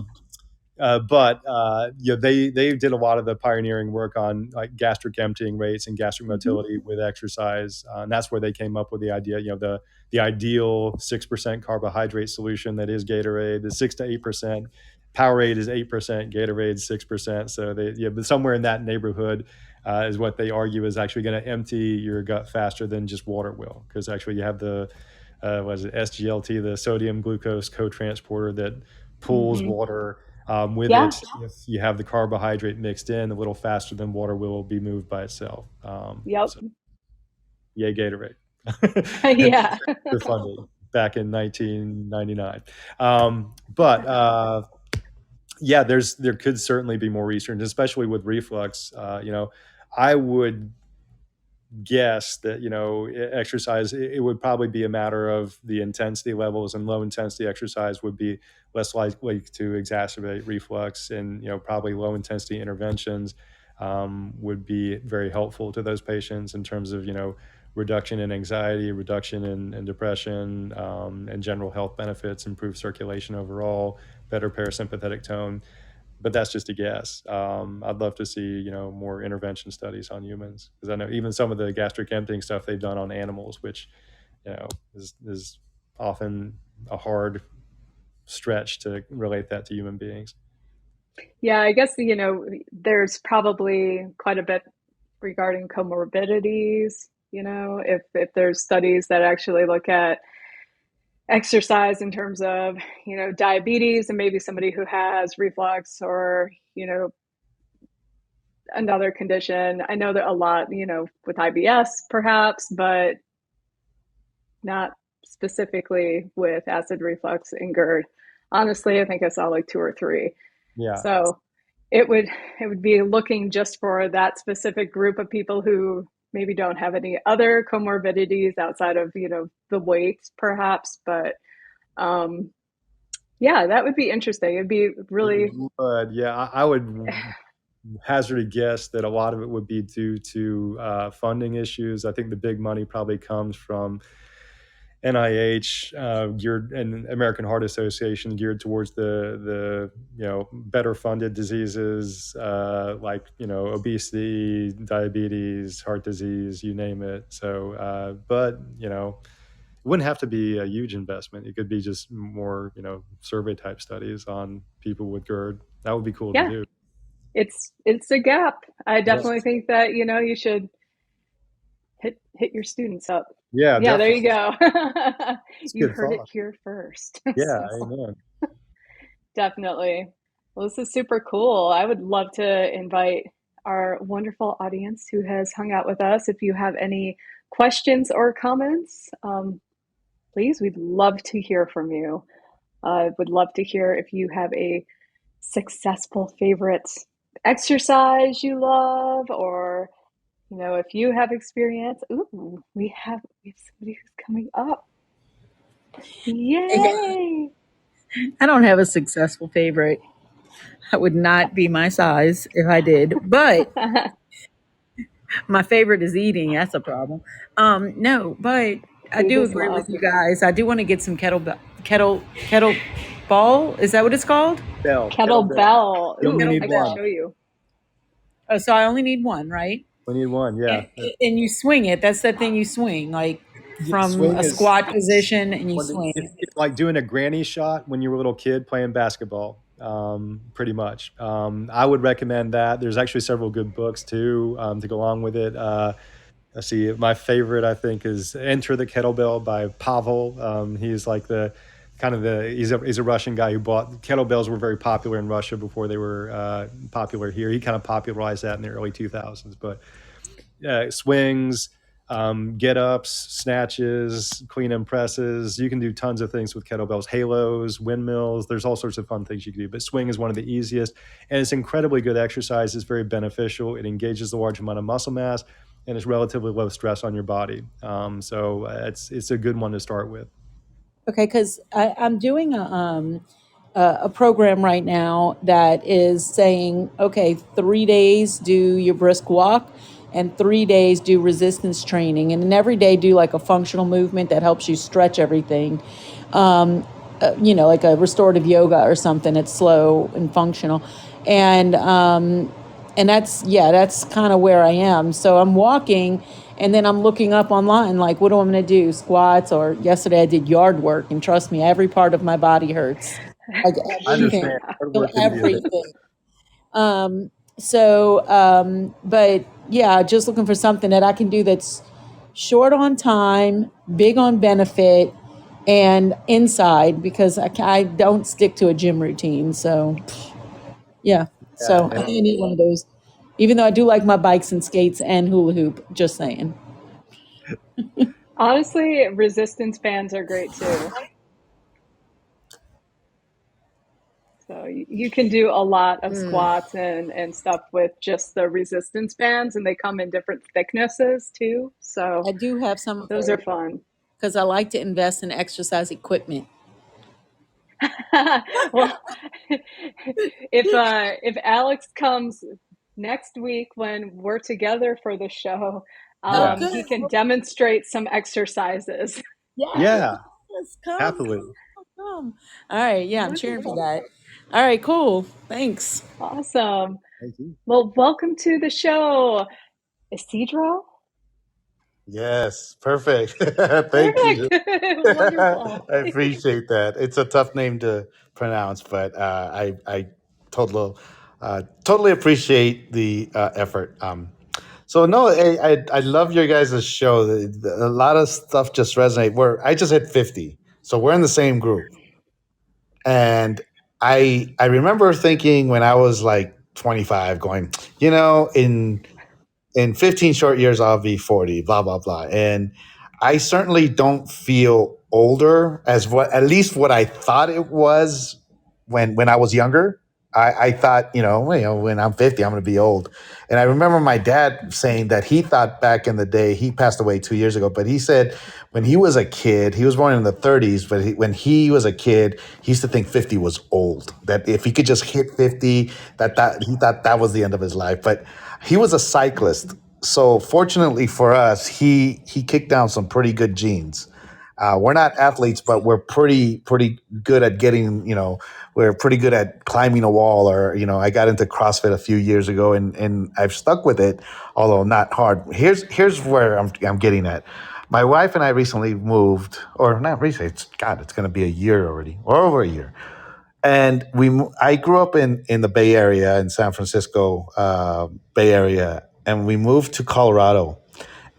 They did a lot of the pioneering work on like gastric emptying rates and gastric motility with exercise, and that's where they came up with the idea. The ideal 6% carbohydrate solution that is Gatorade, the 6 to 8%. Powerade is 8%, Gatorade 6%. So but somewhere in that neighborhood is what they argue is actually going to empty your gut faster than just water will, because actually you have the SGLT, the sodium glucose co-transporter that pulls water. With it, if you have the carbohydrate mixed in, a little faster than water will be moved by itself. So, yay, Gatorade. Yeah. They're funded back in 1999. There could certainly be more research, especially with reflux. I would guess that exercise, it would probably be a matter of the intensity levels, and low intensity exercise would be less likely to exacerbate reflux, and probably low intensity interventions would be very helpful to those patients in terms of reduction in anxiety, reduction in depression, and general health benefits, improved circulation overall, better parasympathetic tone. But that's just a guess. I'd love to see, more intervention studies on humans, because I know even some of the gastric emptying stuff they've done on animals, which, is often a hard stretch to relate that to human beings. Yeah, I guess, there's probably quite a bit regarding comorbidities, if there's studies that actually look at exercise in terms of, diabetes, and maybe somebody who has reflux or, another condition. I know that a lot, with IBS perhaps, but not specifically with acid reflux and GERD. Honestly, I think I saw like 2 or 3. Yeah. So it would be looking just for that specific group of people who maybe don't have any other comorbidities outside of, the weight perhaps, but that would be interesting. It'd be really I would hazard a guess that a lot of it would be due to funding issues. I think the big money probably comes from NIH geared, and American Heart Association geared towards the better funded diseases like obesity, diabetes, heart disease, you name it. So, but it wouldn't have to be a huge investment. It could be just more survey type studies on people with GERD. That would be cool to do. It's a gap. I definitely think that you should hit your students up. Yeah, there you go. You heard thought. it here first. Yeah, amen. Definitely. Well, this is super cool. I would love to invite our wonderful audience who has hung out with us. If you have any questions or comments, please, we'd love to hear from you. I would love to hear if you have a successful favorite exercise you love, or if you have experience. Ooh, we have somebody who's coming up. Yay! I don't have a successful favorite. That would not be my size if I did, but my favorite is eating. That's a problem. No, but I do agree with you guys. I do want to get some kettlebell. Is that what it's called? Kettlebell. You only need I one. can show you. Oh, so I only need one, right? We need one, yeah. And you swing it. That's that thing you swing, like from a squat position, and you swing. It's like doing a granny shot when you were a little kid playing basketball. pretty much. I would recommend that. There's actually several good books too to go along with it. Let's see, my favorite I think is Enter the Kettlebell by Pavel. He's like he's a Russian guy who bought kettlebells were very popular in Russia before they were popular here. He kind of popularized that in the early 2000s. But swings, get ups, snatches, clean and presses. You can do tons of things with kettlebells, halos, windmills. There's all sorts of fun things you can do. But swing is one of the easiest, and it's incredibly good exercise. It's very beneficial. It engages a large amount of muscle mass, and it's relatively low stress on your body. So it's a good one to start with. Okay, because I'm doing a program right now that is saying, okay, 3 days do your brisk walk and 3 days do resistance training. And then every day do like a functional movement that helps you stretch everything. Like a restorative yoga or something. It's slow and functional. And that's kind of where I am. So I'm walking and then I'm looking up online, like, what am I going to do? Squats, or yesterday I did yard work, and trust me, every part of my body hurts. Like I everything. understand. Everything. But yeah, just looking for something that I can do that's short on time, big on benefit, and inside, because I don't stick to a gym routine. So yeah. So I think I need one of those. Even though I do like my bikes and skates and hula hoop, just saying. Honestly, resistance bands are great too. So you can do a lot of squats and stuff with just the resistance bands, and they come in different thicknesses too. So I do have some of those are fun. because I like to invest in exercise equipment. Well, if Alex comes next week when we're together for the show, he can demonstrate some exercises. Yeah, Come. happily. Come. All right. Yeah, I'm cheering for that. All right, cool. Thanks. Awesome. Thank you. Well, welcome to the show, Isidro. Yes, perfect. Thank you. Wonderful. I appreciate that. It's a tough name to pronounce, but I totally appreciate the effort. So no, I love your guys' show. A lot of stuff just resonate. I just hit 50, so we're in the same group. And I remember thinking when I was like 25, going, in 15 short years, I'll be 40, blah, blah, blah. And I certainly don't feel older as at least what I thought it was when I was younger. I thought, when I'm 50, I'm going to be old. And I remember my dad saying that he thought back in the day, he passed away 2 years ago, but he said when he was a kid, he was born in the 30s, but when he was a kid, he used to think 50 was old, that if he could just hit 50, that he thought that was the end of his life. But he was a cyclist. So fortunately for us, he kicked down some pretty good genes. We're not athletes, but we're pretty good at getting, we're pretty good at climbing a wall, or, I got into CrossFit a few years ago and I've stuck with it, although not hard. Here's where I'm getting at. My wife and I recently moved, or not recently, it's going to be a year already, or over a year. And I grew up in the Bay Area, in San Francisco, Bay Area, and we moved to Colorado.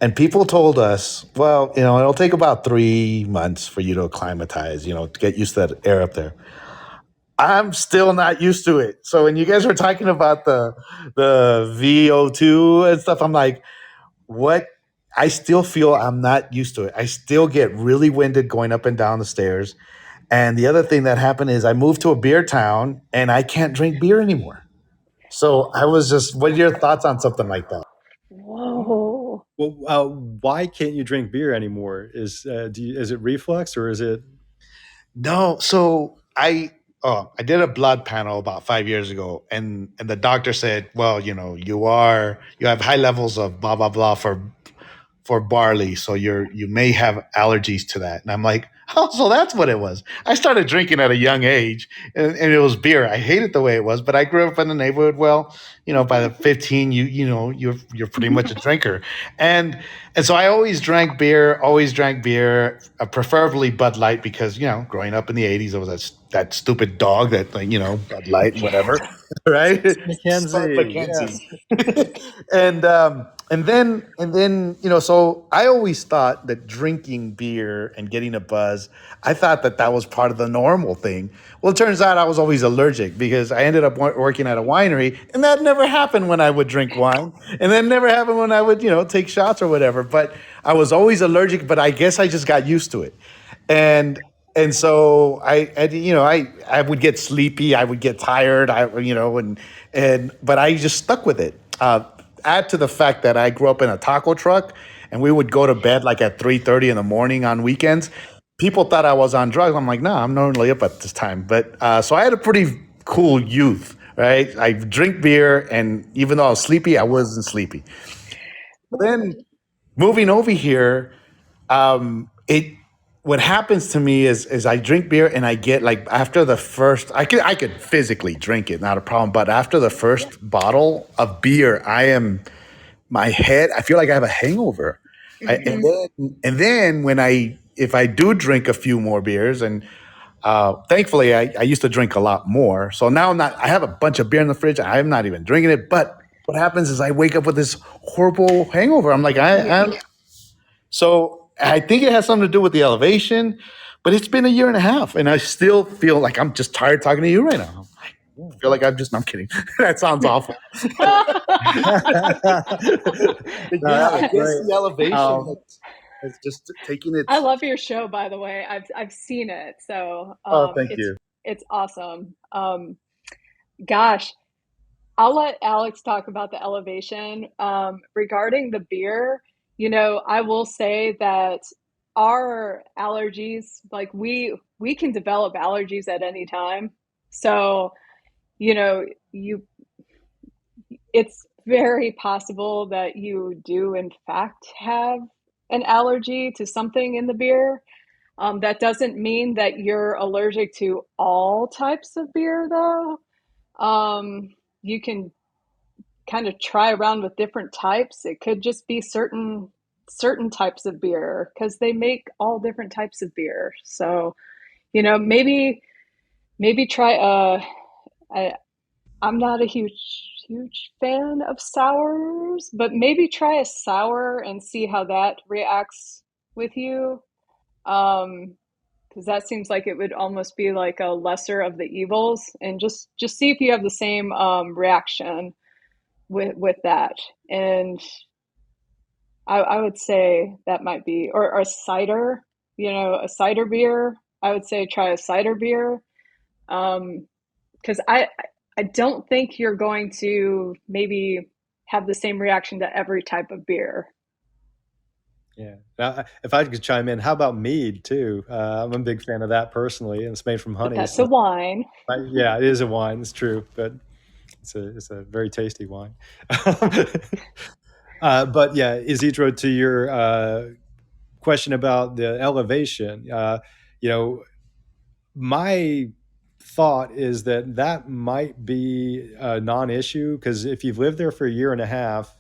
And people told us, well, it'll take about 3 months for you to acclimatize, to get used to that air up there. I'm still not used to it. So when you guys were talking about the VO2 and stuff, I'm like, what? I still feel I'm not used to it. I still get really winded going up and down the stairs. And the other thing that happened is I moved to a beer town and I can't drink beer anymore. So I was just, what are your thoughts on something like that? Whoa. Well, why can't you drink beer anymore? Is it reflux, or is it? No. So I did a blood panel about 5 years ago, and the doctor said, well, you have high levels of blah blah blah for barley, so you may have allergies to that. And I'm like, oh, so that's what it was. I started drinking at a young age, and it was beer. I hated the way it was, but I grew up in the neighborhood. Well, by the 15, you're pretty much a drinker, and so I always drank beer, preferably Bud Light, because growing up in the 80s, that stupid dog that, like, Bud Light, whatever, right? Spud Mackenzie, McKenzie. yes. And then, so I always thought that drinking beer and getting a buzz, I thought that was part of the normal thing. Well, it turns out I was always allergic because I ended up working at a winery, and that never happened when I would drink wine, and that never happened when I would, take shots or whatever. But I was always allergic, but I guess I just got used to it. And so I would get sleepy, I would get tired, but I just stuck with it. Add to the fact that I grew up in a taco truck, and we would go to bed like at 3:30 in the morning on weekends. People thought I was on drugs. I'm like, no, I'm normally up at this time. But so I had a pretty cool youth, right? I drink beer, and even though I was sleepy, I wasn't sleepy. But then moving over here, it what happens to me is I drink beer, and I get, like, after the first, I could physically drink it, not a problem, but after the first bottle of beer, my head, I feel like I have a hangover. And then if I do drink a few more beers, and thankfully I used to drink a lot more, so now I have a bunch of beer in the fridge, I'm not even drinking it, but what happens is I wake up with this horrible hangover. I'm like, so I think it has something to do with the elevation, but it's been a year and a half, and I still feel like I'm just tired talking to you right now. I feel like I'm kidding. That sounds awful. No, I that's guess great. the elevation is just taking it. I love your show, by the way. I've seen it, so Thank you. it's awesome. Gosh, I'll let Alex talk about the elevation. Regarding the beer, I will say that our allergies, like we can develop allergies at any time. So, it's very possible that you do in fact have an allergy to something in the beer. That doesn't mean that you're allergic to all types of beer, though. You can kind of try around with different types. It could just be certain types of beer because they make all different types of beer. So, maybe try I'm not a huge fan of sours, but maybe try a sour and see how that reacts with you. Because that seems like it would almost be like a lesser of the evils, and just see if you have the same reaction with that. And I would say that might be, or a cider, a cider beer. I would say try a cider beer. Because I don't think you're going to maybe have the same reaction to every type of beer. Yeah. Now, if I could chime in, how about mead too? I'm a big fan of that personally, and it's made from honey. That's a wine. Yeah, it is a wine. It's true, but it's a very tasty wine. But yeah, Isidro, to your question about the elevation, my thought is that might be a non-issue, because if you've lived there for a year and a half,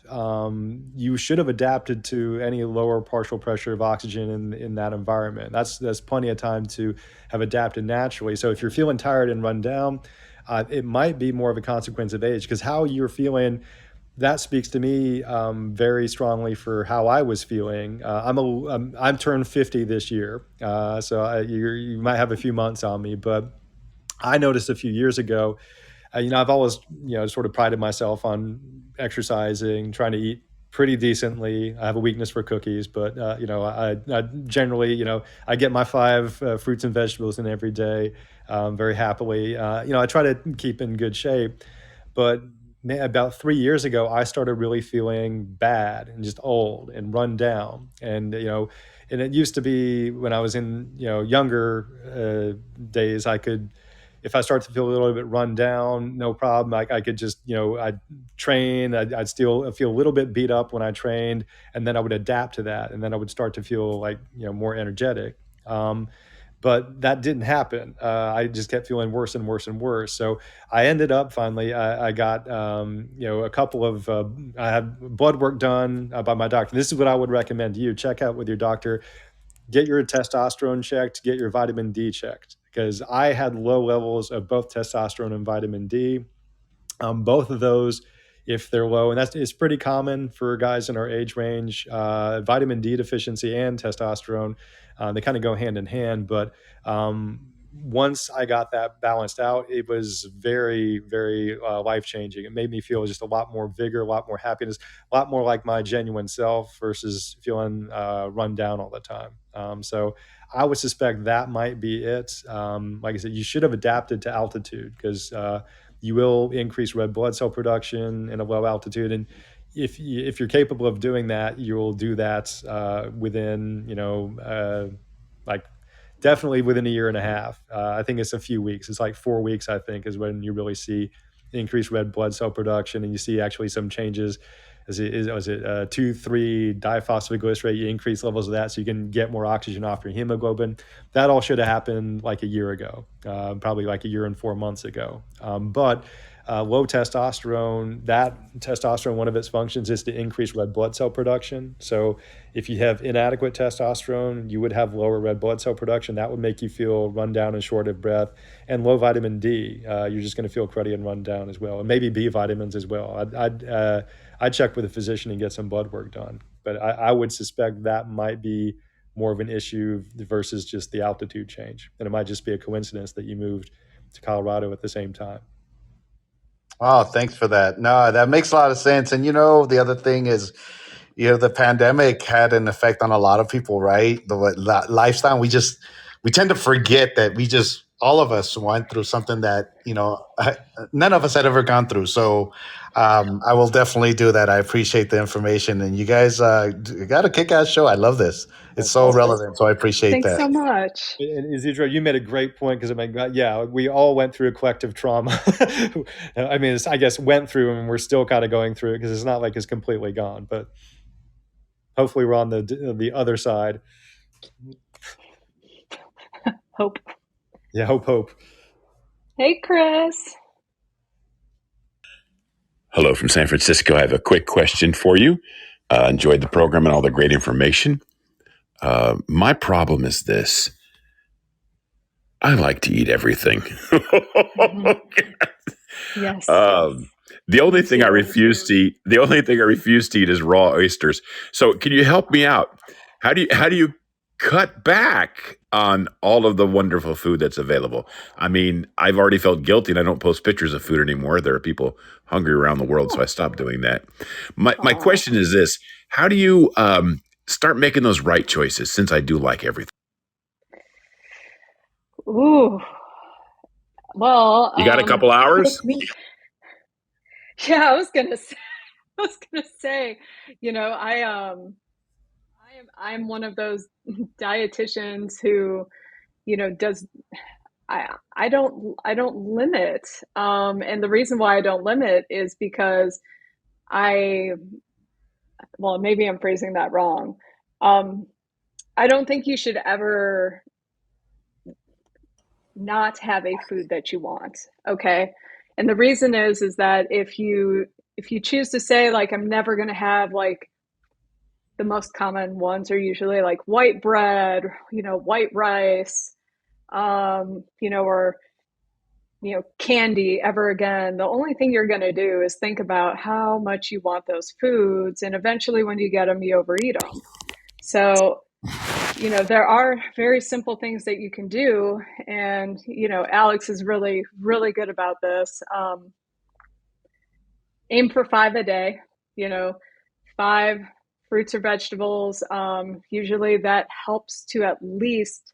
you should have adapted to any lower partial pressure of oxygen in that environment. That's plenty of time to have adapted naturally. So if you're feeling tired and run down, it might be more of a consequence of age, because how you're feeling, that speaks to me very strongly for how I was feeling. I'm turned 50 this year, so you might have a few months on me, but I noticed a few years ago, I've always, sort of prided myself on exercising, trying to eat pretty decently. I have a weakness for cookies, but, I generally, I get my 5 fruits and vegetables in every day, very happily. I try to keep in good shape, but about 3 years ago, I started really feeling bad and just old and run down. And, and it used to be when I was in, younger days, if I start to feel a little bit run down, no problem. I could just, I'd train, I'd still feel a little bit beat up when I trained, and then I would adapt to that. And then I would start to feel like, more energetic. But that didn't happen. I just kept feeling worse and worse and worse. So I ended up finally, I got, a couple of, I had blood work done by my doctor. This is what I would recommend to you. Check out with your doctor, get your testosterone checked, get your vitamin D checked. because I had low levels of both testosterone and vitamin D. Both of those, if they're low, and it's pretty common for guys in our age range, vitamin D deficiency and testosterone, they kind of go hand in hand. But once I got that balanced out, it was very, very life-changing. It made me feel just a lot more vigor, a lot more happiness, a lot more like my genuine self versus feeling run down all the time. So I would suspect that might be it. Like I said, you should have adapted to altitude, because you will increase red blood cell production in a low altitude. And if you're capable of doing that, you'll do that within, like definitely within a year and a half. I think it's a few weeks. It's like 4 weeks, I think, is when you really see increased red blood cell production, and you see actually some changes. Was it 2,3 diphosphoglycerate? You increase levels of that so you can get more oxygen off your hemoglobin. That all should have happened like a year ago, probably like a year and 4 months ago. But low testosterone, one of its functions is to increase red blood cell production. So if you have inadequate testosterone, you would have lower red blood cell production. That would make you feel run down and short of breath. And low vitamin D, you're just going to feel cruddy and run down as well. And maybe B vitamins as well. I'd check with a physician and get some blood work done. But I would suspect that might be more of an issue versus just the altitude change. And it might just be a coincidence that you moved to Colorado at the same time. Oh, thanks for that. No, that makes a lot of sense. And, the other thing is, the pandemic had an effect on a lot of people, right? The lifestyle, we tend to forget that all of us went through something that, none of us had ever gone through. So I will definitely do that. I appreciate the information. And you guys got a kick-ass show. I love this. It's so relevant. So I appreciate Thanks that. so much. And Isidro, you made a great point, because we all went through a collective trauma. I mean, I guess went through, and we're still kind of going through it, because it's not like it's completely gone. But hopefully we're on the other side. Hope. Yeah, hope. Hey, Chris. Hello from San Francisco. I have a quick question for you. Enjoyed the program and all the great information. My problem is this. I like to eat everything. Yes. The only thing I refuse to eat is raw oysters. So can you help me out? How do you cut back on all of the wonderful food that's available? I mean, I've already felt guilty, and I don't post pictures of food anymore. There are people hungry around the world, so I stopped doing that. My question is this: how do you start making those right choices, since I do like everything? Ooh. Well, You got a couple hours? Yeah, I was gonna say, I'm one of those dietitians who, I don't limit. And the reason why I don't limit is because maybe I'm phrasing that wrong. I don't think you should ever not have a food that you want. Okay. And the reason is that if you choose to say, like, I'm never going to have, like, the most common ones are usually like white bread, white rice, or, candy ever again. The only thing you're going to do is think about how much you want those foods. And eventually when you get them, you overeat them. So, there are very simple things that you can do. And, Alex is really, really good about this. Aim for 5 a day, 5 fruits or vegetables. Usually that helps to at least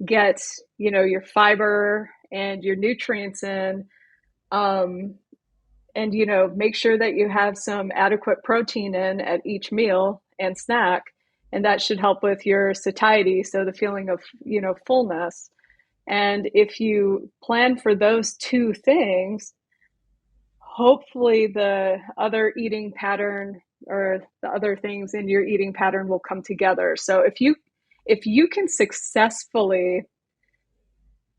get, your fiber and your nutrients in. And, make sure that you have some adequate protein in at each meal and snack. And that should help with your satiety, so the feeling of, fullness. And if you plan for those 2 things, hopefully the other eating pattern or the other things in your eating pattern will come together. So if you can successfully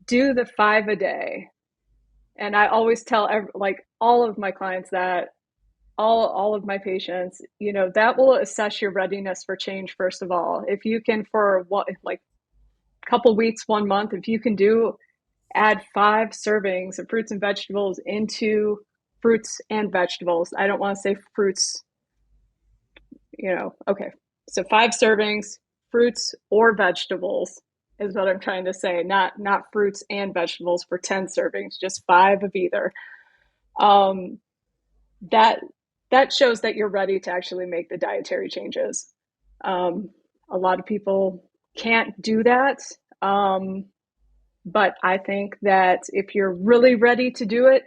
do the 5 a day, and I always tell all of my clients that, all of my patients, that will assess your readiness for change. First of all, if you can, for couple weeks, 1 month, if you can add 5 servings of fruits and vegetables into fruits and vegetables. I don't want to say fruits, okay. So 5 servings, fruits or vegetables is what I'm trying to say. Not fruits and vegetables for 10 servings, just 5 of either. That shows that you're ready to actually make the dietary changes. A lot of people can't do that. But I think that if you're really ready to do it,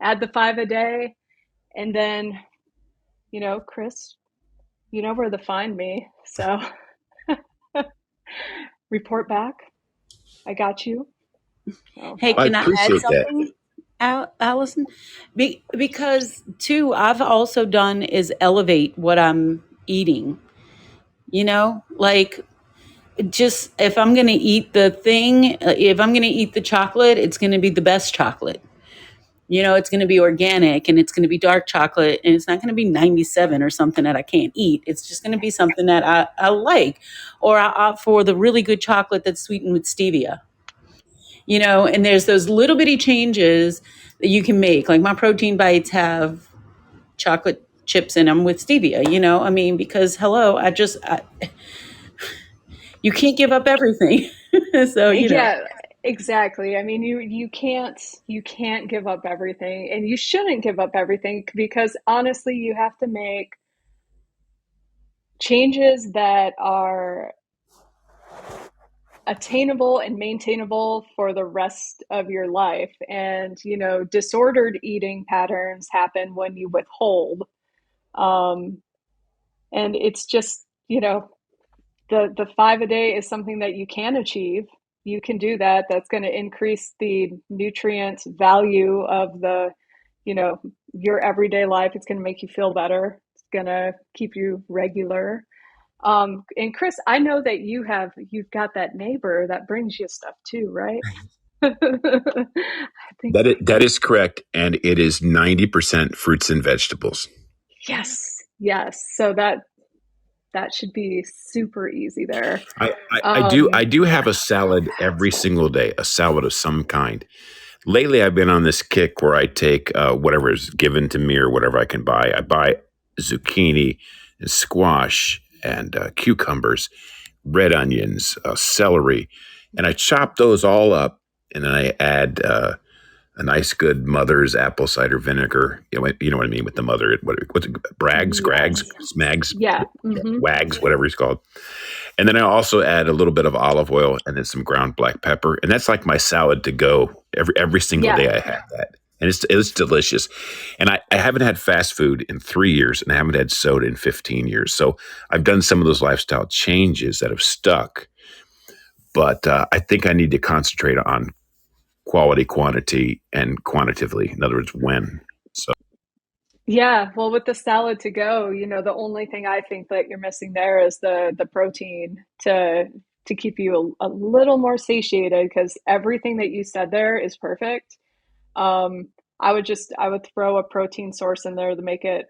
add the 5 a day. And then, Chris, you know where to find me. So report back. I got you. So. Hey, I can I add appreciate that. something, Allison? Because too, I've also done is elevate what I'm eating. Like just if I'm going to eat the thing, if I'm going to eat the chocolate, it's going to be the best chocolate. It's going to be organic and it's going to be dark chocolate and it's not going to be 97 or something that I can't eat. It's just going to be something that I like. Or I opt for the really good chocolate that's sweetened with stevia. And there's those little bitty changes that you can make. Like my protein bites have chocolate chips in them with stevia, because hello, you can't give up everything. So, Yeah, exactly. I mean, you can't give up everything, and you shouldn't give up everything, because honestly, you have to make changes that are attainable and maintainable for the rest of your life. And, disordered eating patterns happen when you withhold. And it's just, the 5 a day is something that you can achieve. You can do that. That's going to increase the nutrient value of your everyday life. It's going to make you feel better. It's going to keep you regular. And Chris, I know that you've got that neighbor that brings you stuff too, right? I think That is correct, and it is 90% fruits and vegetables. yes. So that should be super easy there. I do have a salad every single day, a salad of some kind. Lately, I've been on this kick where I take whatever is given to me or whatever I can buy. I buy zucchini and squash and cucumbers, red onions, celery, and I chop those all up, and then I add a nice good Mother's apple cider vinegar. You know what I mean with the mother. What's it, Brags, Grags, Smags, Yeah. Mm-hmm. Wags, whatever it's called. And then I also add a little bit of olive oil and then some ground black pepper, and that's like my salad to go every single day. I have that, and it's delicious. And I haven't had fast food in 3 years, and I haven't had soda in 15 years. So I've done some of those lifestyle changes that have stuck, but I think I need to concentrate on quality, quantity, and quantitatively. In other words, when. So Yeah, well, with the salad to go, the only thing I think that you're missing there is the protein to keep you a little more satiated, because everything that you said there is perfect. I would throw a protein source in there to make it,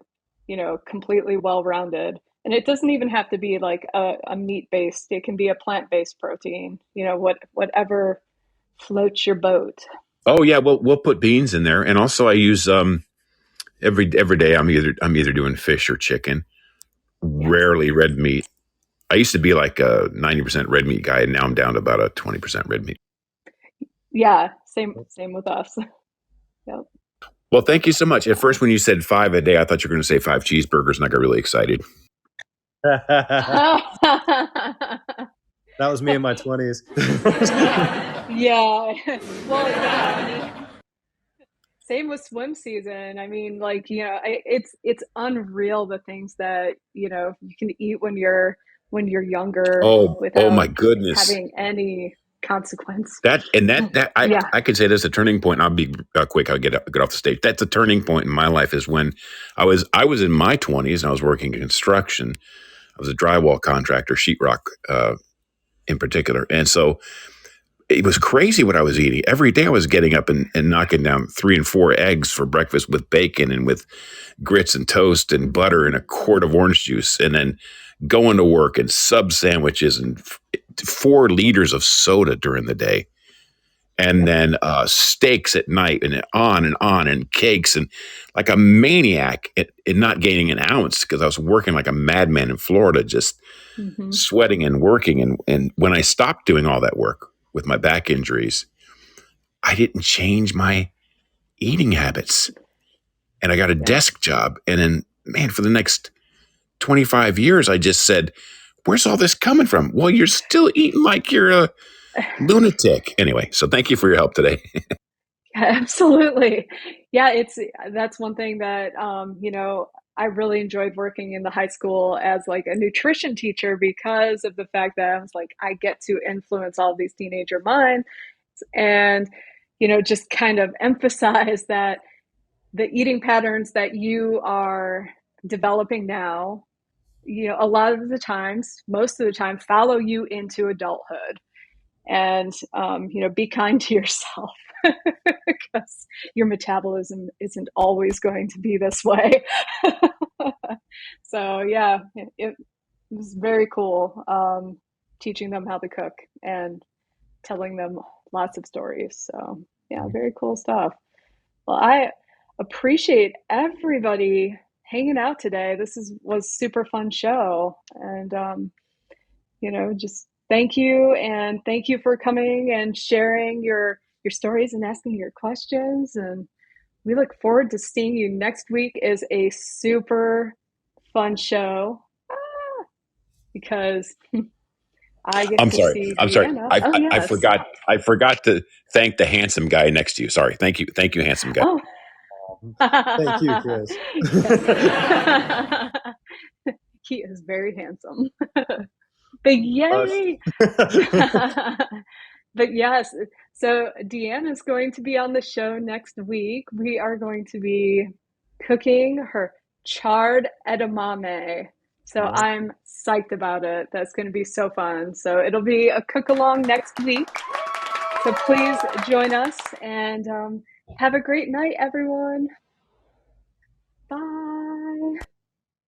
completely well-rounded. And it doesn't even have to be like a meat-based. It can be a plant-based protein, whatever floats your boat. oh yeah, we'll put beans in there, and also I use every day. I'm either doing fish or chicken. Rarely red meat. I used to be like a 90% red meat guy, and now I'm down to about a 20% red meat. Yeah, same with us. Yep. Well, thank you so much. At first, when you said 5 a day, I thought you were going to say 5 cheeseburgers, and I got really excited. That was me in my 20s. Yeah. Well, yeah. I mean, same with swim season. I mean, like, it's unreal the things that, you can eat when you're younger Oh without my goodness. having any consequence. I could say that's a turning point. I'll be quick. I'll get off the stage. That's a turning point in my life, is when I was in my 20s and I was working in construction. I was a drywall contractor, sheetrock in particular, and so it was crazy what I was eating. Every day I was getting up and knocking down 3 and 4 eggs for breakfast with bacon and with grits and toast and butter and a quart of orange juice, and then going to work and sub sandwiches and 4 liters of soda during the day, and then steaks at night, and on, and cakes, and like a maniac, and not gaining an ounce because I was working like a madman in Florida, just sweating and working. And when I stopped doing all that work with my back injuries, I didn't change my eating habits. And I got a desk job. And then, man, for the next 25 years, I just said, where's all this coming from? Well, you're still eating like you're a lunatic. Anyway, so thank you for your help today. Absolutely. Yeah, that's one thing that, I really enjoyed working in the high school as like a nutrition teacher because of the fact that I was like, I get to influence all these teenager minds and, just kind of emphasize that the eating patterns that you are developing now, a lot of the times, most of the time, follow you into adulthood. And, be kind to yourself because your metabolism isn't always going to be this way. So, yeah, it was very cool teaching them how to cook and telling them lots of stories. So, yeah, very cool stuff. Well, I appreciate everybody hanging out today. This was super fun show. And, just thank you. And thank you for coming and sharing your stories and asking your questions. And we look forward to seeing you next week. Is a super fun show because I get I'm to sorry. see I'm sorry. Deanna. I Yes. forgot. I forgot to thank the handsome guy next to you. Sorry. Thank you, handsome guy. Oh. Thank you, Chris. He is very handsome. But yay! But yes, so Deanna is going to be on the show next week. We are going to be cooking her charred edamame. So I'm psyched about it. That's going to be so fun. So it'll be a cook along next week. So please join us and have a great night, everyone. Bye.